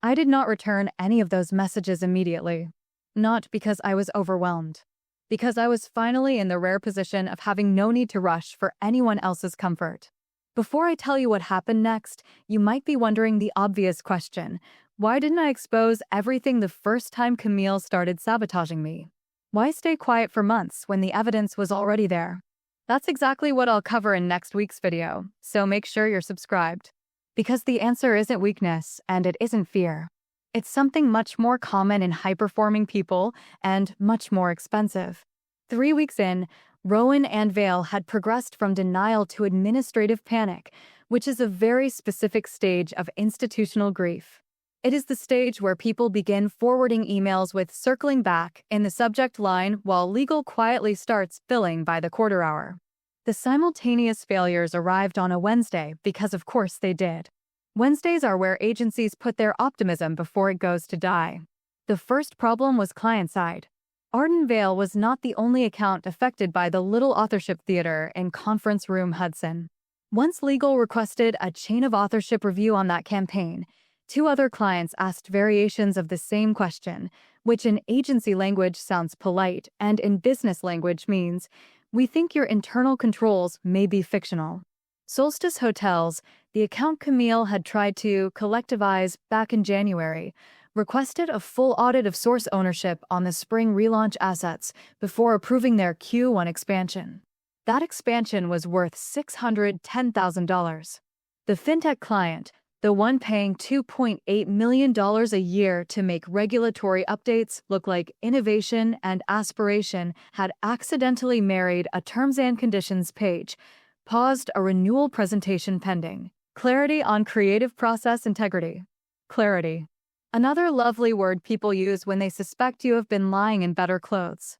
I did not return any of those messages immediately. Not because I was overwhelmed. Because I was finally in the rare position of having no need to rush for anyone else's comfort. Before I tell you what happened next, you might be wondering the obvious question. Why didn't I expose everything the first time Camille started sabotaging me? Why stay quiet for months when the evidence was already there? That's exactly what I'll cover in next week's video, so make sure you're subscribed. Because the answer isn't weakness, and it isn't fear. It's something much more common in high-performing people and much more expensive. 3 weeks in, Rowan and Vale had progressed from denial to administrative panic, which is a very specific stage of institutional grief. It is the stage where people begin forwarding emails with "circling back" in the subject line while legal quietly starts billing by the quarter hour. The simultaneous failures arrived on a Wednesday because of course they did. Wednesdays are where agencies put their optimism before it goes to die. The first problem was client-side. Arden Vale was not the only account affected by the Little Authorship Theater in Conference Room Hudson. Once legal requested a chain of authorship review on that campaign, 2 other clients asked variations of the same question, which in agency language sounds polite and in business language means, "We think your internal controls may be fictional." Solstice Hotels, the account Camille had tried to collectivize back in January, requested a full audit of source ownership on the spring relaunch assets before approving their Q1 expansion. That expansion was worth $610,000. The fintech client, the one paying $2.8 million a year to make regulatory updates look like innovation and aspiration, had accidentally married a terms and conditions page, paused a renewal presentation pending. Clarity on creative process integrity. Clarity. Another lovely word people use when they suspect you have been lying in better clothes.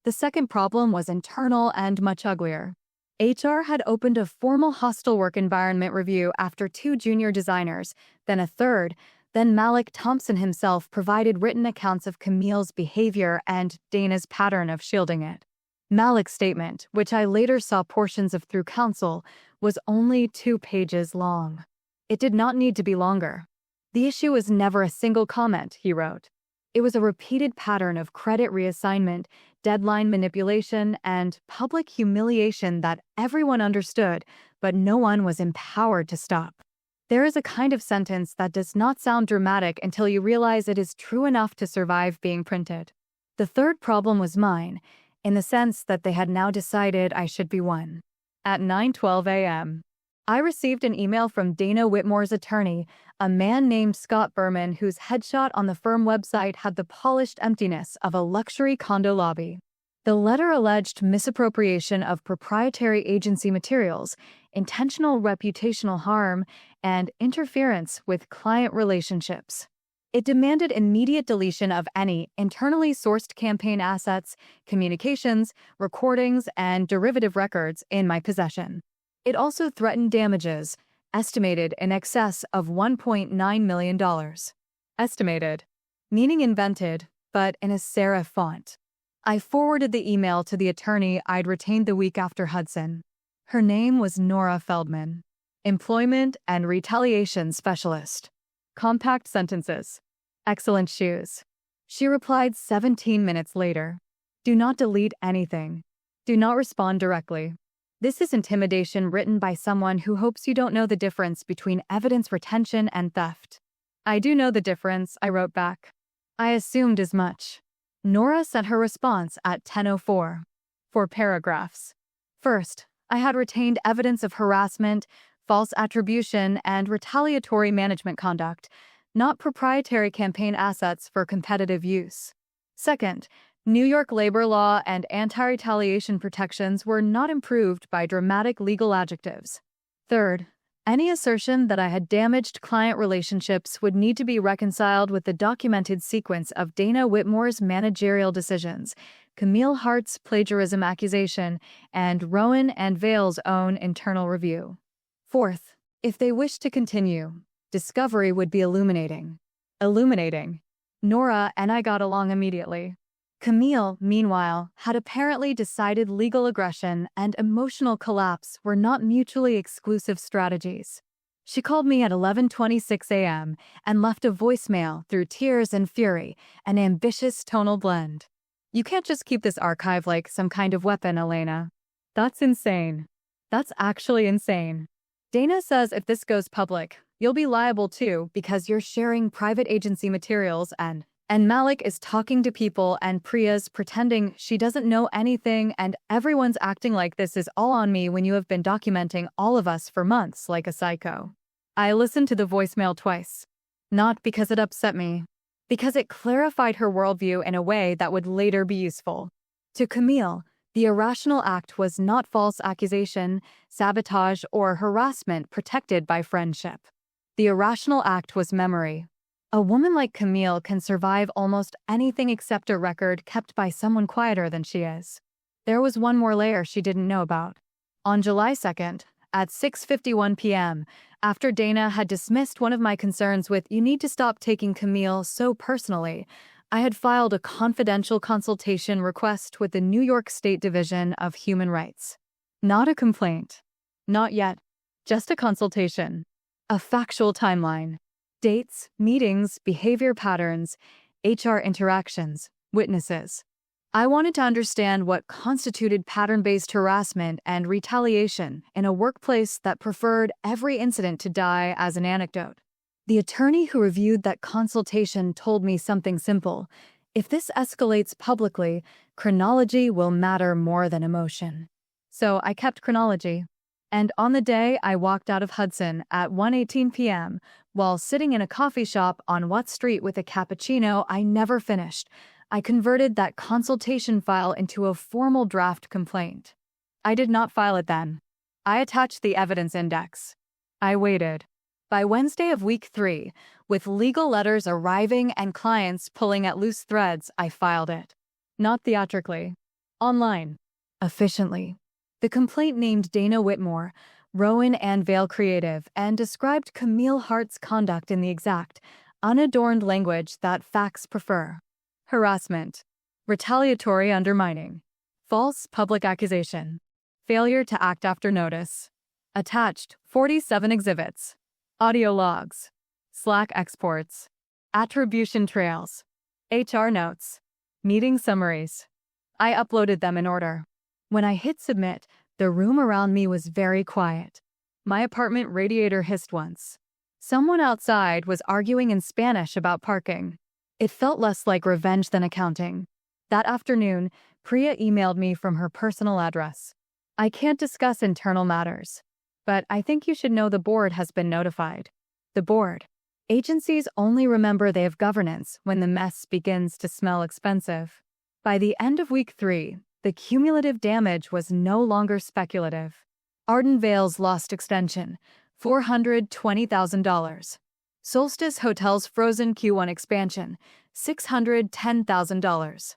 The second problem was internal and much uglier. HR had opened a formal hostile work environment review after 2 junior designers, then a third, then Malik Thompson himself provided written accounts of Camille's behavior and Dana's pattern of shielding it. Malik's statement, which I later saw portions of through counsel, was only 2 pages long. It did not need to be longer. The issue was never a single comment, he wrote. It was a repeated pattern of credit reassignment, deadline manipulation, and public humiliation that everyone understood, but no one was empowered to stop. There is a kind of sentence that does not sound dramatic until you realize it is true enough to survive being printed. The third problem was mine, in the sense that they had now decided I should be one. At 9:12 a.m., I received an email from Dana Whitmore's attorney, a man named Scott Berman, whose headshot on the firm website had the polished emptiness of a luxury condo lobby. The letter alleged misappropriation of proprietary agency materials, intentional reputational harm, and interference with client relationships. It demanded immediate deletion of any internally sourced campaign assets, communications, recordings, and derivative records in my possession. It also threatened damages, estimated in excess of $1.9 million. Estimated, meaning invented, but in a serif font. I forwarded the email to the attorney I'd retained the week after Hudson. Her name was Nora Feldman. Employment and retaliation specialist. Compact sentences. Excellent shoes. She replied 17 minutes later. Do not delete anything. Do not respond directly. This is intimidation written by someone who hopes you don't know the difference between evidence retention and theft. I do know the difference, I wrote back. I assumed as much. Nora sent her response at 10:04. 4 paragraphs. First, I had retained evidence of harassment, false attribution, and retaliatory management conduct, not proprietary campaign assets for competitive use. Second, New York labor law and anti-retaliation protections were not improved by dramatic legal adjectives. Third, any assertion that I had damaged client relationships would need to be reconciled with the documented sequence of Dana Whitmore's managerial decisions, Camille Hart's plagiarism accusation, and Rowan and Vale's own internal review. Fourth, if they wished to continue, discovery would be illuminating. Illuminating. Nora and I got along immediately. Camille, meanwhile, had apparently decided legal aggression and emotional collapse were not mutually exclusive strategies. She called me at 11:26 a.m. and left a voicemail through tears and fury, an ambitious tonal blend. You can't just keep this archive like some kind of weapon, Elena. That's insane. That's actually insane. Dana says if this goes public, you'll be liable too because you're sharing private agency materials and Malik is talking to people and Priya's pretending she doesn't know anything and everyone's acting like this is all on me when you have been documenting all of us for months like a psycho. I listened to the voicemail twice. Not because it upset me, because it clarified her worldview in a way that would later be useful. To Camille, the irrational act was not false accusation, sabotage, or harassment protected by friendship. The irrational act was memory. A woman like Camille can survive almost anything except a record kept by someone quieter than she is. There was one more layer she didn't know about. On July 2nd, at 6:51 p.m., after Dana had dismissed one of my concerns with "you need to stop taking Camille so personally," I had filed a confidential consultation request with the New York State Division of Human Rights. Not a complaint. Not yet. Just a consultation. A factual timeline. Dates, meetings, behavior patterns, HR interactions, witnesses. I wanted to understand what constituted pattern-based harassment and retaliation in a workplace that preferred every incident to die as an anecdote. The attorney who reviewed that consultation told me something simple. If this escalates publicly, chronology will matter more than emotion. So I kept chronology. And on the day I walked out of Hudson at 1:18 p.m., while sitting in a coffee shop on Watt Street with a cappuccino I never finished, I converted that consultation file into a formal draft complaint. I did not file it then. I attached the evidence index. I waited. By Wednesday of week 3, with legal letters arriving and clients pulling at loose threads, I filed it. Not theatrically. Online. Efficiently. The complaint named Dana Whitmore, Rowan Vale Creative, and described Camille Hart's conduct in the exact, unadorned language that facts prefer. Harassment. Retaliatory undermining. False public accusation. Failure to act after notice. Attached, 47 exhibits. Audio logs. Slack exports. Attribution trails. HR notes. Meeting summaries. I uploaded them in order. When I hit submit, the room around me was very quiet. My apartment radiator hissed once. Someone outside was arguing in Spanish about parking. It felt less like revenge than accounting. That afternoon, Priya emailed me from her personal address. I can't discuss internal matters, but I think you should know the board has been notified. The board. Agencies only remember they have governance when the mess begins to smell expensive. By the end of week 3, the cumulative damage was no longer speculative. Arden Vale's lost extension, $420,000. Solstice Hotel's frozen Q1 expansion, $610,000.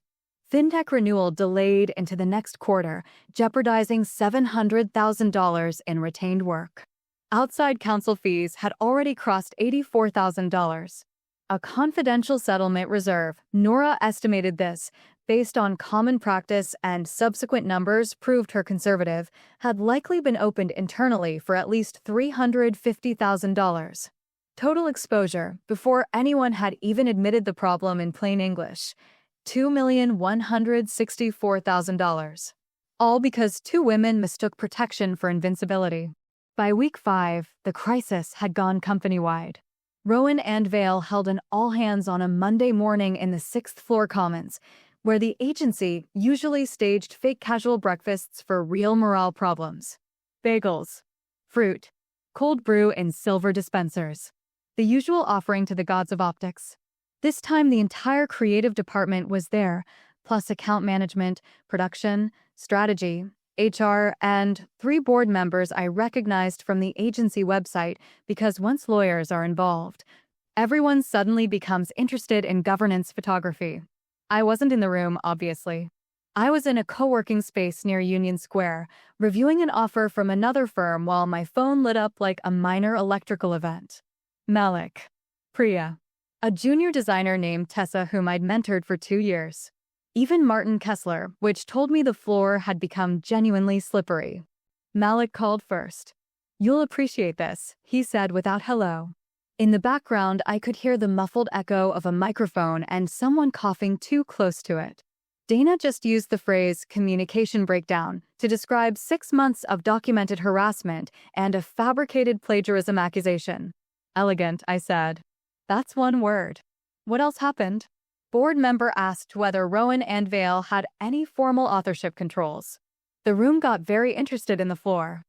Fintech renewal delayed into the next quarter, jeopardizing $700,000 in retained work. Outside counsel fees had already crossed $84,000. A confidential settlement reserve, Nora estimated this, based on common practice and subsequent numbers proved her conservative, had likely been opened internally for at least $350,000. Total exposure, before anyone had even admitted the problem in plain English, $2,164,000. All because 2 women mistook protection for invincibility. By week 5, the crisis had gone company-wide. Rowan Vale held an all-hands on a Monday morning in the 6th floor commons, where the agency usually staged fake casual breakfasts for real morale problems. Bagels. Fruit. Cold brew in silver dispensers. The usual offering to the gods of optics. This time the entire creative department was there, plus account management, production, strategy, HR, and 3 board members I recognized from the agency website because once lawyers are involved, everyone suddenly becomes interested in governance photography. I wasn't in the room, obviously. I was in a co-working space near Union Square, reviewing an offer from another firm while my phone lit up like a minor electrical event. Malik. Priya. A junior designer named Tessa whom I'd mentored for 2 years. Even Martin Kessler, which told me the floor had become genuinely slippery. Malik called first. "You'll appreciate this," he said without hello. In the background, I could hear the muffled echo of a microphone and someone coughing too close to it. Dana just used the phrase communication breakdown to describe 6 months of documented harassment and a fabricated plagiarism accusation. Elegant, I said. That's one word. What else happened? Board member asked whether Rowan Vale had any formal authorship controls. The room got very interested in the floor.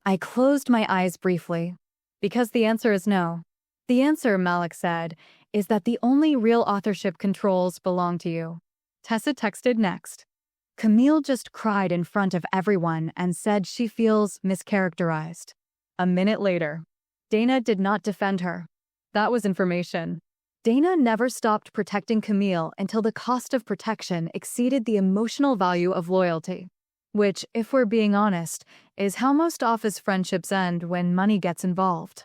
I closed my eyes briefly. Because the answer is no. The answer, Malik said, is that the only real authorship controls belong to you. Tessa texted next. Camille just cried in front of everyone and said she feels mischaracterized. A minute later. Dana did not defend her. That was information. Dana never stopped protecting Camille until the cost of protection exceeded the emotional value of loyalty. Which, if we're being honest, is how most office friendships end when money gets involved.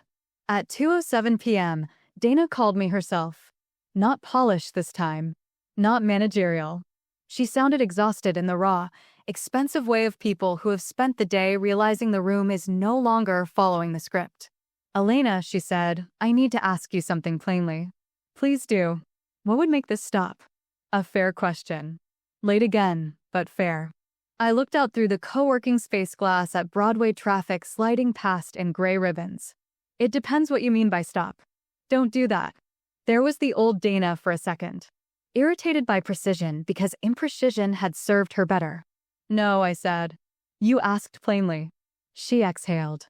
At 2:07 p.m., Dana called me herself. Not polished this time. Not managerial. She sounded exhausted in the raw, expensive way of people who have spent the day realizing the room is no longer following the script. Elena, she said, I need to ask you something plainly. Please do. What would make this stop? A fair question. Late again, but fair. I looked out through the co-working space glass at Broadway traffic sliding past in gray ribbons. It depends what you mean by stop. Don't do that. There was the old Dana for a second. Irritated by precision because imprecision had served her better. No, I said. You asked plainly. She exhaled.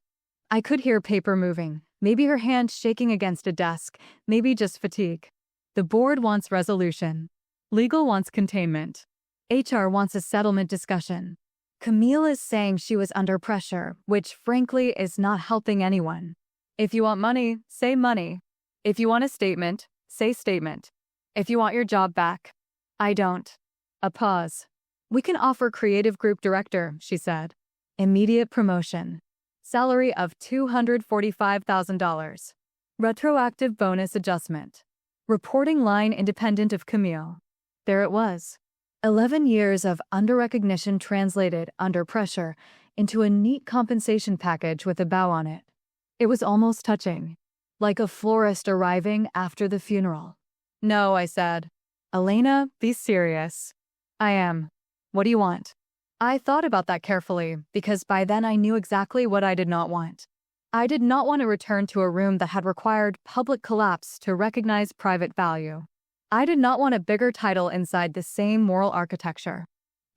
I could hear paper moving, maybe her hand shaking against a desk, maybe just fatigue. The board wants resolution. Legal wants containment. HR wants a settlement discussion. Camille is saying she was under pressure, which frankly is not helping anyone. If you want money, say money. If you want a statement, say statement. If you want your job back. I don't. A pause. We can offer creative group director, she said. Immediate promotion. Salary of $245,000. Retroactive bonus adjustment. Reporting line independent of Camille. There it was. 11 years of under-recognition translated, under pressure, into a neat compensation package with a bow on it. It was almost touching, like a florist arriving after the funeral. No, I said. Elena, be serious. I am. What do you want? I thought about that carefully, because by then I knew exactly what I did not want. I did not want to return to a room that had required public collapse to recognize private value. I did not want a bigger title inside the same moral architecture.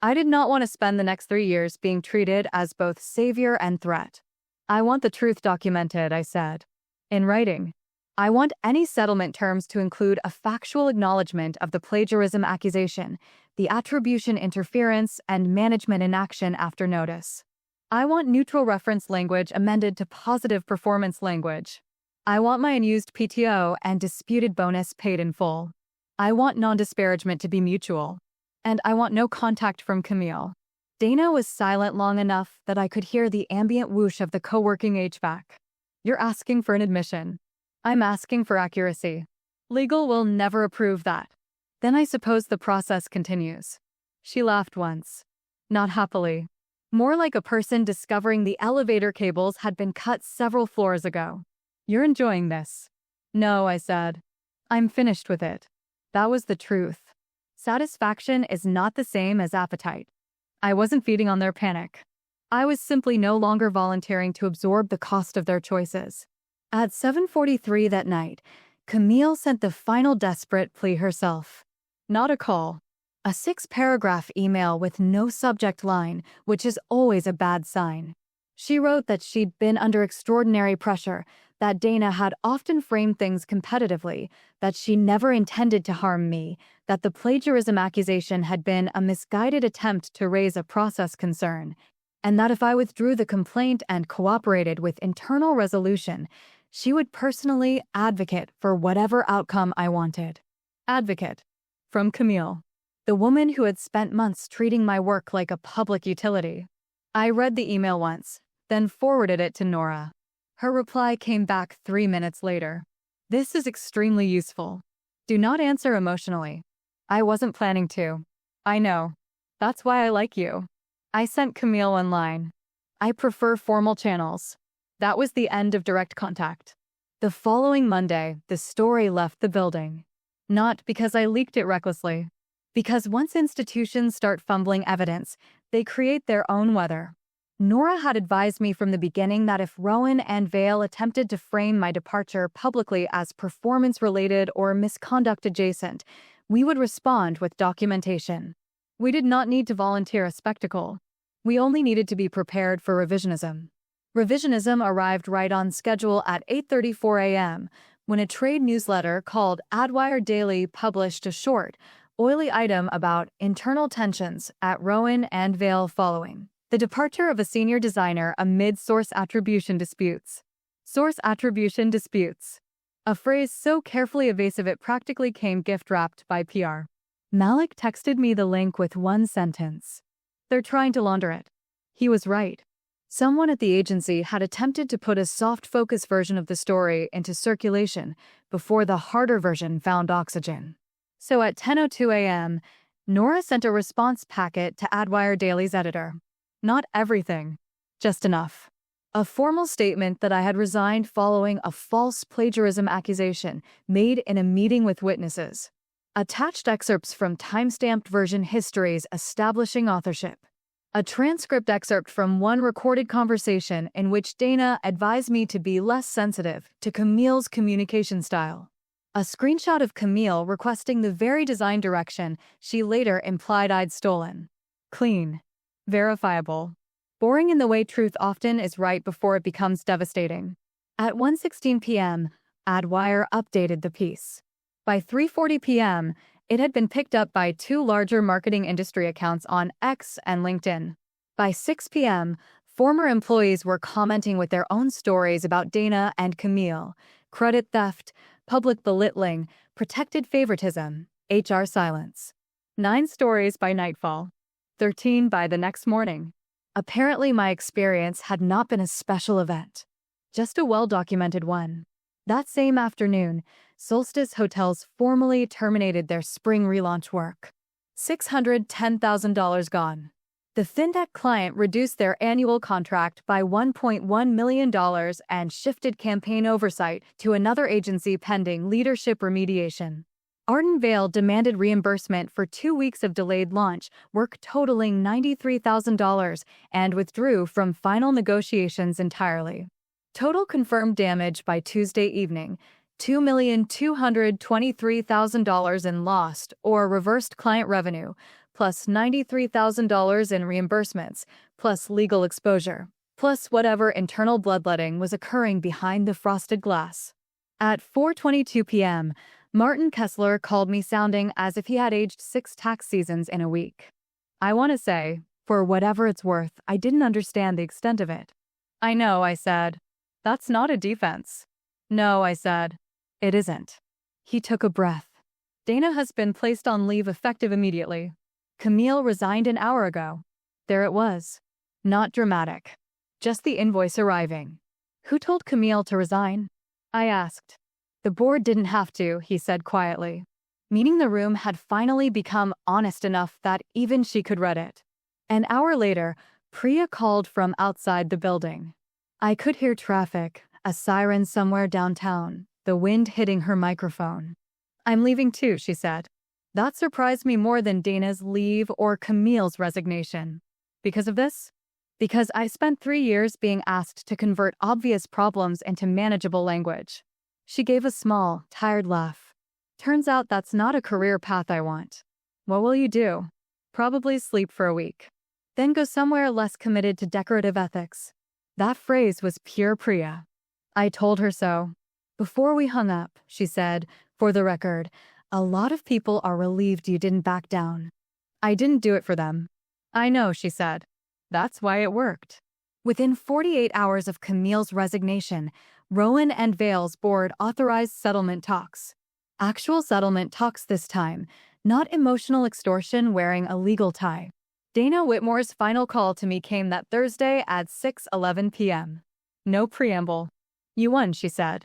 I did not want to spend the next 3 years being treated as both savior and threat. I want the truth documented, I said. In writing. I want any settlement terms to include a factual acknowledgement of the plagiarism accusation, the attribution interference, and management inaction after notice. I want neutral reference language amended to positive performance language. I want my unused PTO and disputed bonus paid in full. I want non-disparagement to be mutual. And I want no contact from Camille. Dana was silent long enough that I could hear the ambient whoosh of the co-working HVAC. You're asking for an admission. I'm asking for accuracy. Legal will never approve that. Then I suppose the process continues. She laughed once. Not happily. More like a person discovering the elevator cables had been cut several floors ago. You're enjoying this. No, I said. I'm finished with it. That was the truth. Satisfaction is not the same as appetite. I wasn't feeding on their panic. I was simply no longer volunteering to absorb the cost of their choices. At 7:43 that night, Camille sent the final desperate plea herself. Not a call. A 6-paragraph email with no subject line, which is always a bad sign. She wrote that she'd been under extraordinary pressure, that Dana had often framed things competitively, that she never intended to harm me, that the plagiarism accusation had been a misguided attempt to raise a process concern, and that if I withdrew the complaint and cooperated with internal resolution, she would personally advocate for whatever outcome I wanted. Advocate. From Camille, the woman who had spent months treating my work like a public utility. I read the email once, then forwarded it to Nora. Her reply came back 3 minutes later. This is extremely useful. Do not answer emotionally. I wasn't planning to. I know. That's why I like you. I sent Camille one line. I prefer formal channels. That was the end of direct contact. The following Monday, the story left the building. Not because I leaked it recklessly. Because once institutions start fumbling evidence, they create their own weather. Nora had advised me from the beginning that if Rowan and Vale attempted to frame my departure publicly as performance-related or misconduct adjacent, we would respond with documentation. We did not need to volunteer a spectacle. We only needed to be prepared for revisionism. Revisionism arrived right on schedule at 8:34 a.m., when a trade newsletter called Adwire Daily published a short, oily item about internal tensions at Rowan and Vale following the departure of a senior designer amid source attribution disputes. Source attribution disputes. A phrase so carefully evasive it practically came gift-wrapped by PR. Malik texted me the link with one sentence. They're trying to launder it. He was right. Someone at the agency had attempted to put a soft focus version of the story into circulation before the harder version found oxygen. So at 10:02 a.m., Nora sent a response packet to Adwire Daily's editor. Not everything, just enough. A formal statement that I had resigned following a false plagiarism accusation made in a meeting with witnesses. Attached excerpts from timestamped version histories establishing authorship. A transcript excerpt from one recorded conversation in which Dana advised me to be less sensitive to Camille's communication style. A screenshot of Camille requesting the very design direction she later implied I'd stolen. Clean. Verifiable. Boring in the way truth often is right before it becomes devastating. At 1:16 p.m., AdWire updated the piece. By 3:40 p.m., it had been picked up by two larger marketing industry accounts on X and LinkedIn. By 6 p.m., former employees were commenting with their own stories about Dana and Camille: credit theft, public belittling, protected favoritism, HR silence. 9 stories by nightfall. 13 by the next morning. Apparently my experience had not been a special event, just a well-documented one. That same afternoon, Solstice Hotels formally terminated their spring relaunch work. $610,000 gone. The fintech client reduced their annual contract by $1.1 million and shifted campaign oversight to another agency pending leadership remediation. Rowan Vale demanded reimbursement for 2 weeks of delayed launch work totaling $93,000 and withdrew from final negotiations entirely. Total confirmed damage by Tuesday evening: $2,223,000 in lost or reversed client revenue, plus $93,000 in reimbursements, plus legal exposure, plus whatever internal bloodletting was occurring behind the frosted glass. At 4:22 p.m., Martin Kessler called me sounding as if he had aged 6 tax seasons in a week. I want to say, for whatever it's worth, I didn't understand the extent of it. I know, I said. That's not a defense. No, I said. It isn't. He took a breath. Dana has been placed on leave effective immediately. Camille resigned an hour ago. There it was. Not dramatic. Just the invoice arriving. Who told Camille to resign? I asked. The board didn't have to, he said quietly. Meaning the room had finally become honest enough that even she could read it. An hour later, Priya called from outside the building. I could hear traffic, a siren somewhere downtown, the wind hitting her microphone. I'm leaving too, she said. That surprised me more than Dana's leave or Camille's resignation. Because of this? Because I spent 3 years being asked to convert obvious problems into manageable language. She gave a small, tired laugh. Turns out that's not a career path I want. What will you do? Probably sleep for a week. Then go somewhere less committed to decorative ethics. That phrase was pure Priya. I told her so. Before we hung up, she said, for the record, a lot of people are relieved you didn't back down. I didn't do it for them. I know, she said. That's why it worked. Within 48 hours of Camille's resignation, Rowan and Vale's board authorized settlement talks. Actual settlement talks this time, not emotional extortion wearing a legal tie. Dana Whitmore's final call to me came that Thursday at 6:11 p.m. No preamble. You won, she said.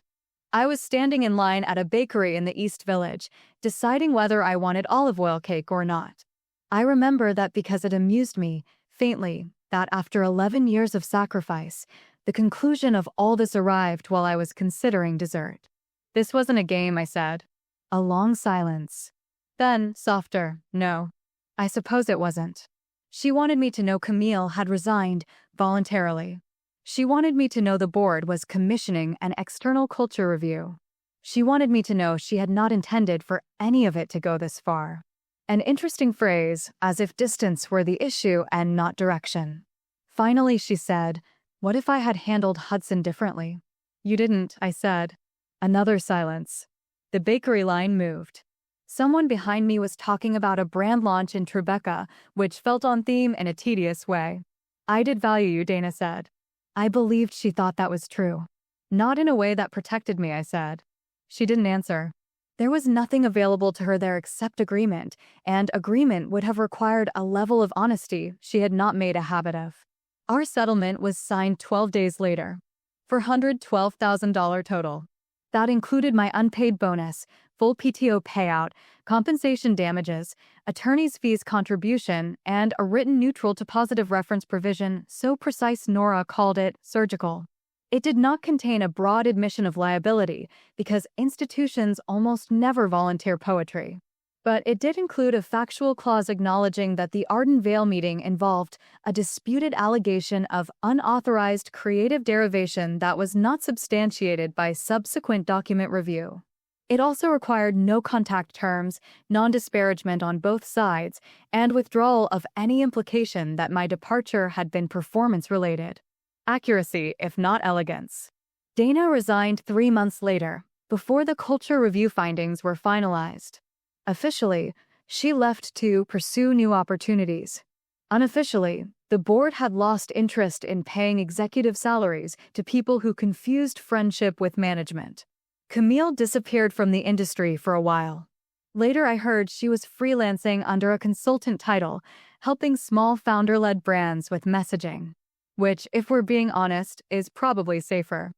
I was standing in line at a bakery in the East Village, deciding whether I wanted olive oil cake or not. I remember that because it amused me, faintly, that after 11 years of sacrifice, the conclusion of all this arrived while I was considering dessert. This wasn't a game, I said. A long silence. Then, softer, no. I suppose it wasn't. She wanted me to know Camille had resigned, voluntarily. She wanted me to know the board was commissioning an external culture review. She wanted me to know she had not intended for any of it to go this far. An interesting phrase, as if distance were the issue and not direction. Finally, she said, what if I had handled Hudson differently? You didn't, I said. Another silence. The bakery line moved. Someone behind me was talking about a brand launch in Tribeca, which felt on theme in a tedious way. I did value you, Dana said. I believed she thought that was true. Not in a way that protected me, I said. She didn't answer. There was nothing available to her there except agreement, and agreement would have required a level of honesty she had not made a habit of. Our settlement was signed 12 days later, for $112,000 total. That included my unpaid bonus, full PTO payout, compensation damages, attorney's fees contribution, and a written neutral to positive reference provision so precise Nora called it surgical. It did not contain a broad admission of liability because institutions almost never volunteer poetry. But it did include a factual clause acknowledging that the Rowan Vale meeting involved a disputed allegation of unauthorized creative derivation that was not substantiated by subsequent document review. It also required no-contact terms, non-disparagement on both sides, and withdrawal of any implication that my departure had been performance-related. Accuracy, if not elegance. Dana resigned 3 months later, before the culture review findings were finalized. Officially, she left to pursue new opportunities. Unofficially, the board had lost interest in paying executive salaries to people who confused friendship with management. Camille disappeared from the industry for a while. Later I heard she was freelancing under a consultant title, helping small founder-led brands with messaging. Which, if we're being honest, is probably safer.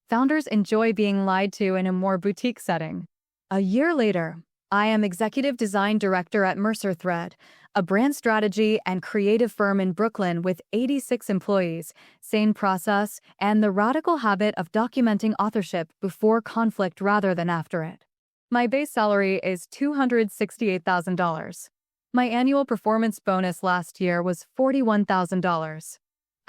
Founders enjoy being lied to in a more boutique setting. A year later, I am Executive Design Director at Mercer Thread, a brand strategy and creative firm in Brooklyn with 86 employees, sane process, and the radical habit of documenting authorship before conflict rather than after it. My base salary is $268,000. My annual performance bonus last year was $41,000.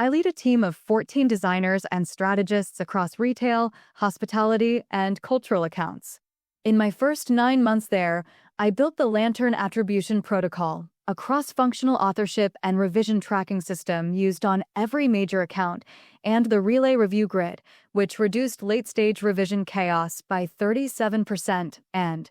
I lead a team of 14 designers and strategists across retail, hospitality, and cultural accounts. In my first 9 months there, I built the Lantern Attribution Protocol, a cross-functional authorship and revision tracking system used on every major account, and the Relay Review Grid, which reduced late-stage revision chaos by 37% and,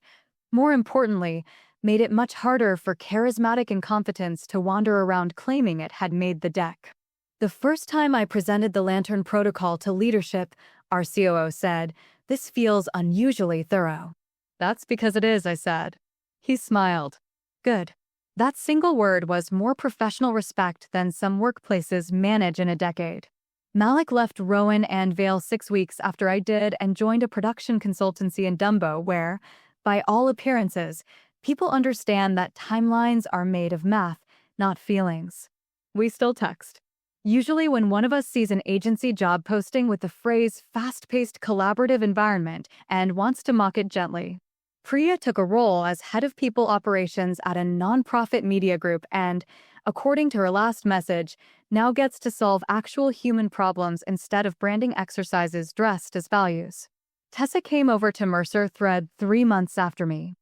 more importantly, made it much harder for charismatic incompetents to wander around claiming it had made the deck. The first time I presented the Lantern Protocol to leadership, our COO said, "This feels unusually thorough." "That's because it is," I said. He smiled. Good. That single word was more professional respect than some workplaces manage in a decade. Malik left Rowan and Vale 6 weeks after I did and joined a production consultancy in Dumbo where, by all appearances, people understand that timelines are made of math, not feelings. We still text. Usually when one of us sees an agency job posting with the phrase fast-paced collaborative environment and wants to mock it gently. Priya took a role as head of people operations at a nonprofit media group and, according to her last message, now gets to solve actual human problems instead of branding exercises dressed as values. Tessa came over to Mercer Thread 3 months after me.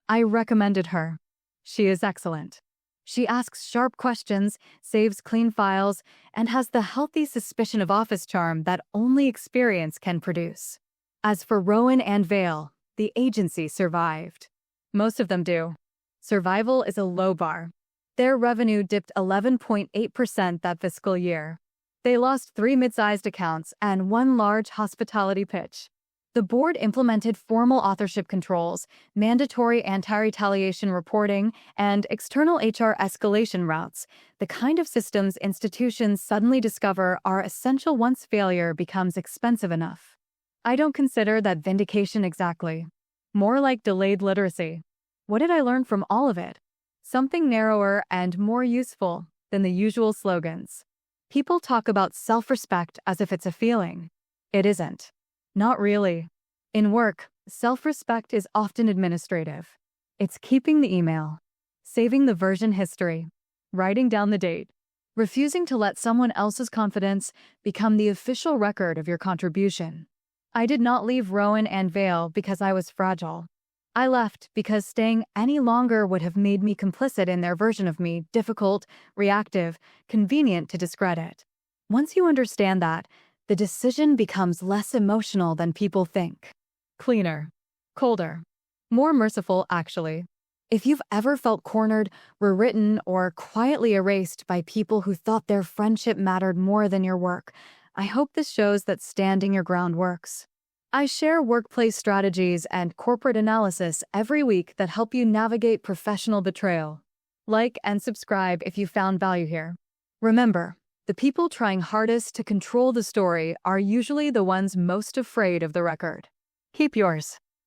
I recommended her. She is excellent. She asks sharp questions, saves clean files, and has the healthy suspicion of office charm that only experience can produce. As for Rowan and Vale, the agency survived. Most of them do. Survival is a low bar. Their revenue dipped 11.8% that fiscal year. They lost 3 mid-sized accounts and 1 large hospitality pitch. The board implemented formal authorship controls, mandatory anti-retaliation reporting, and external HR escalation routes, the kind of systems institutions suddenly discover are essential once failure becomes expensive enough. I don't consider that vindication exactly. More like delayed literacy. What did I learn from all of it? Something narrower and more useful than the usual slogans. People talk about self-respect as if it's a feeling. It isn't. Not really. In work, self-respect is often administrative. It's keeping the email, saving the version history, writing down the date, refusing to let someone else's confidence become the official record of your contribution. I did not leave Rowan and Vale because I was fragile. I left because staying any longer would have made me complicit in their version of me, difficult, reactive, convenient to discredit. Once you understand that, the decision becomes less emotional than people think. Cleaner. Colder. More merciful, actually. If you've ever felt cornered, rewritten, or quietly erased by people who thought their friendship mattered more than your work, I hope this shows that standing your ground works. I share workplace strategies and corporate analysis every week that help you navigate professional betrayal. Like and subscribe if you found value here. Remember, the people trying hardest to control the story are usually the ones most afraid of the record. Keep yours.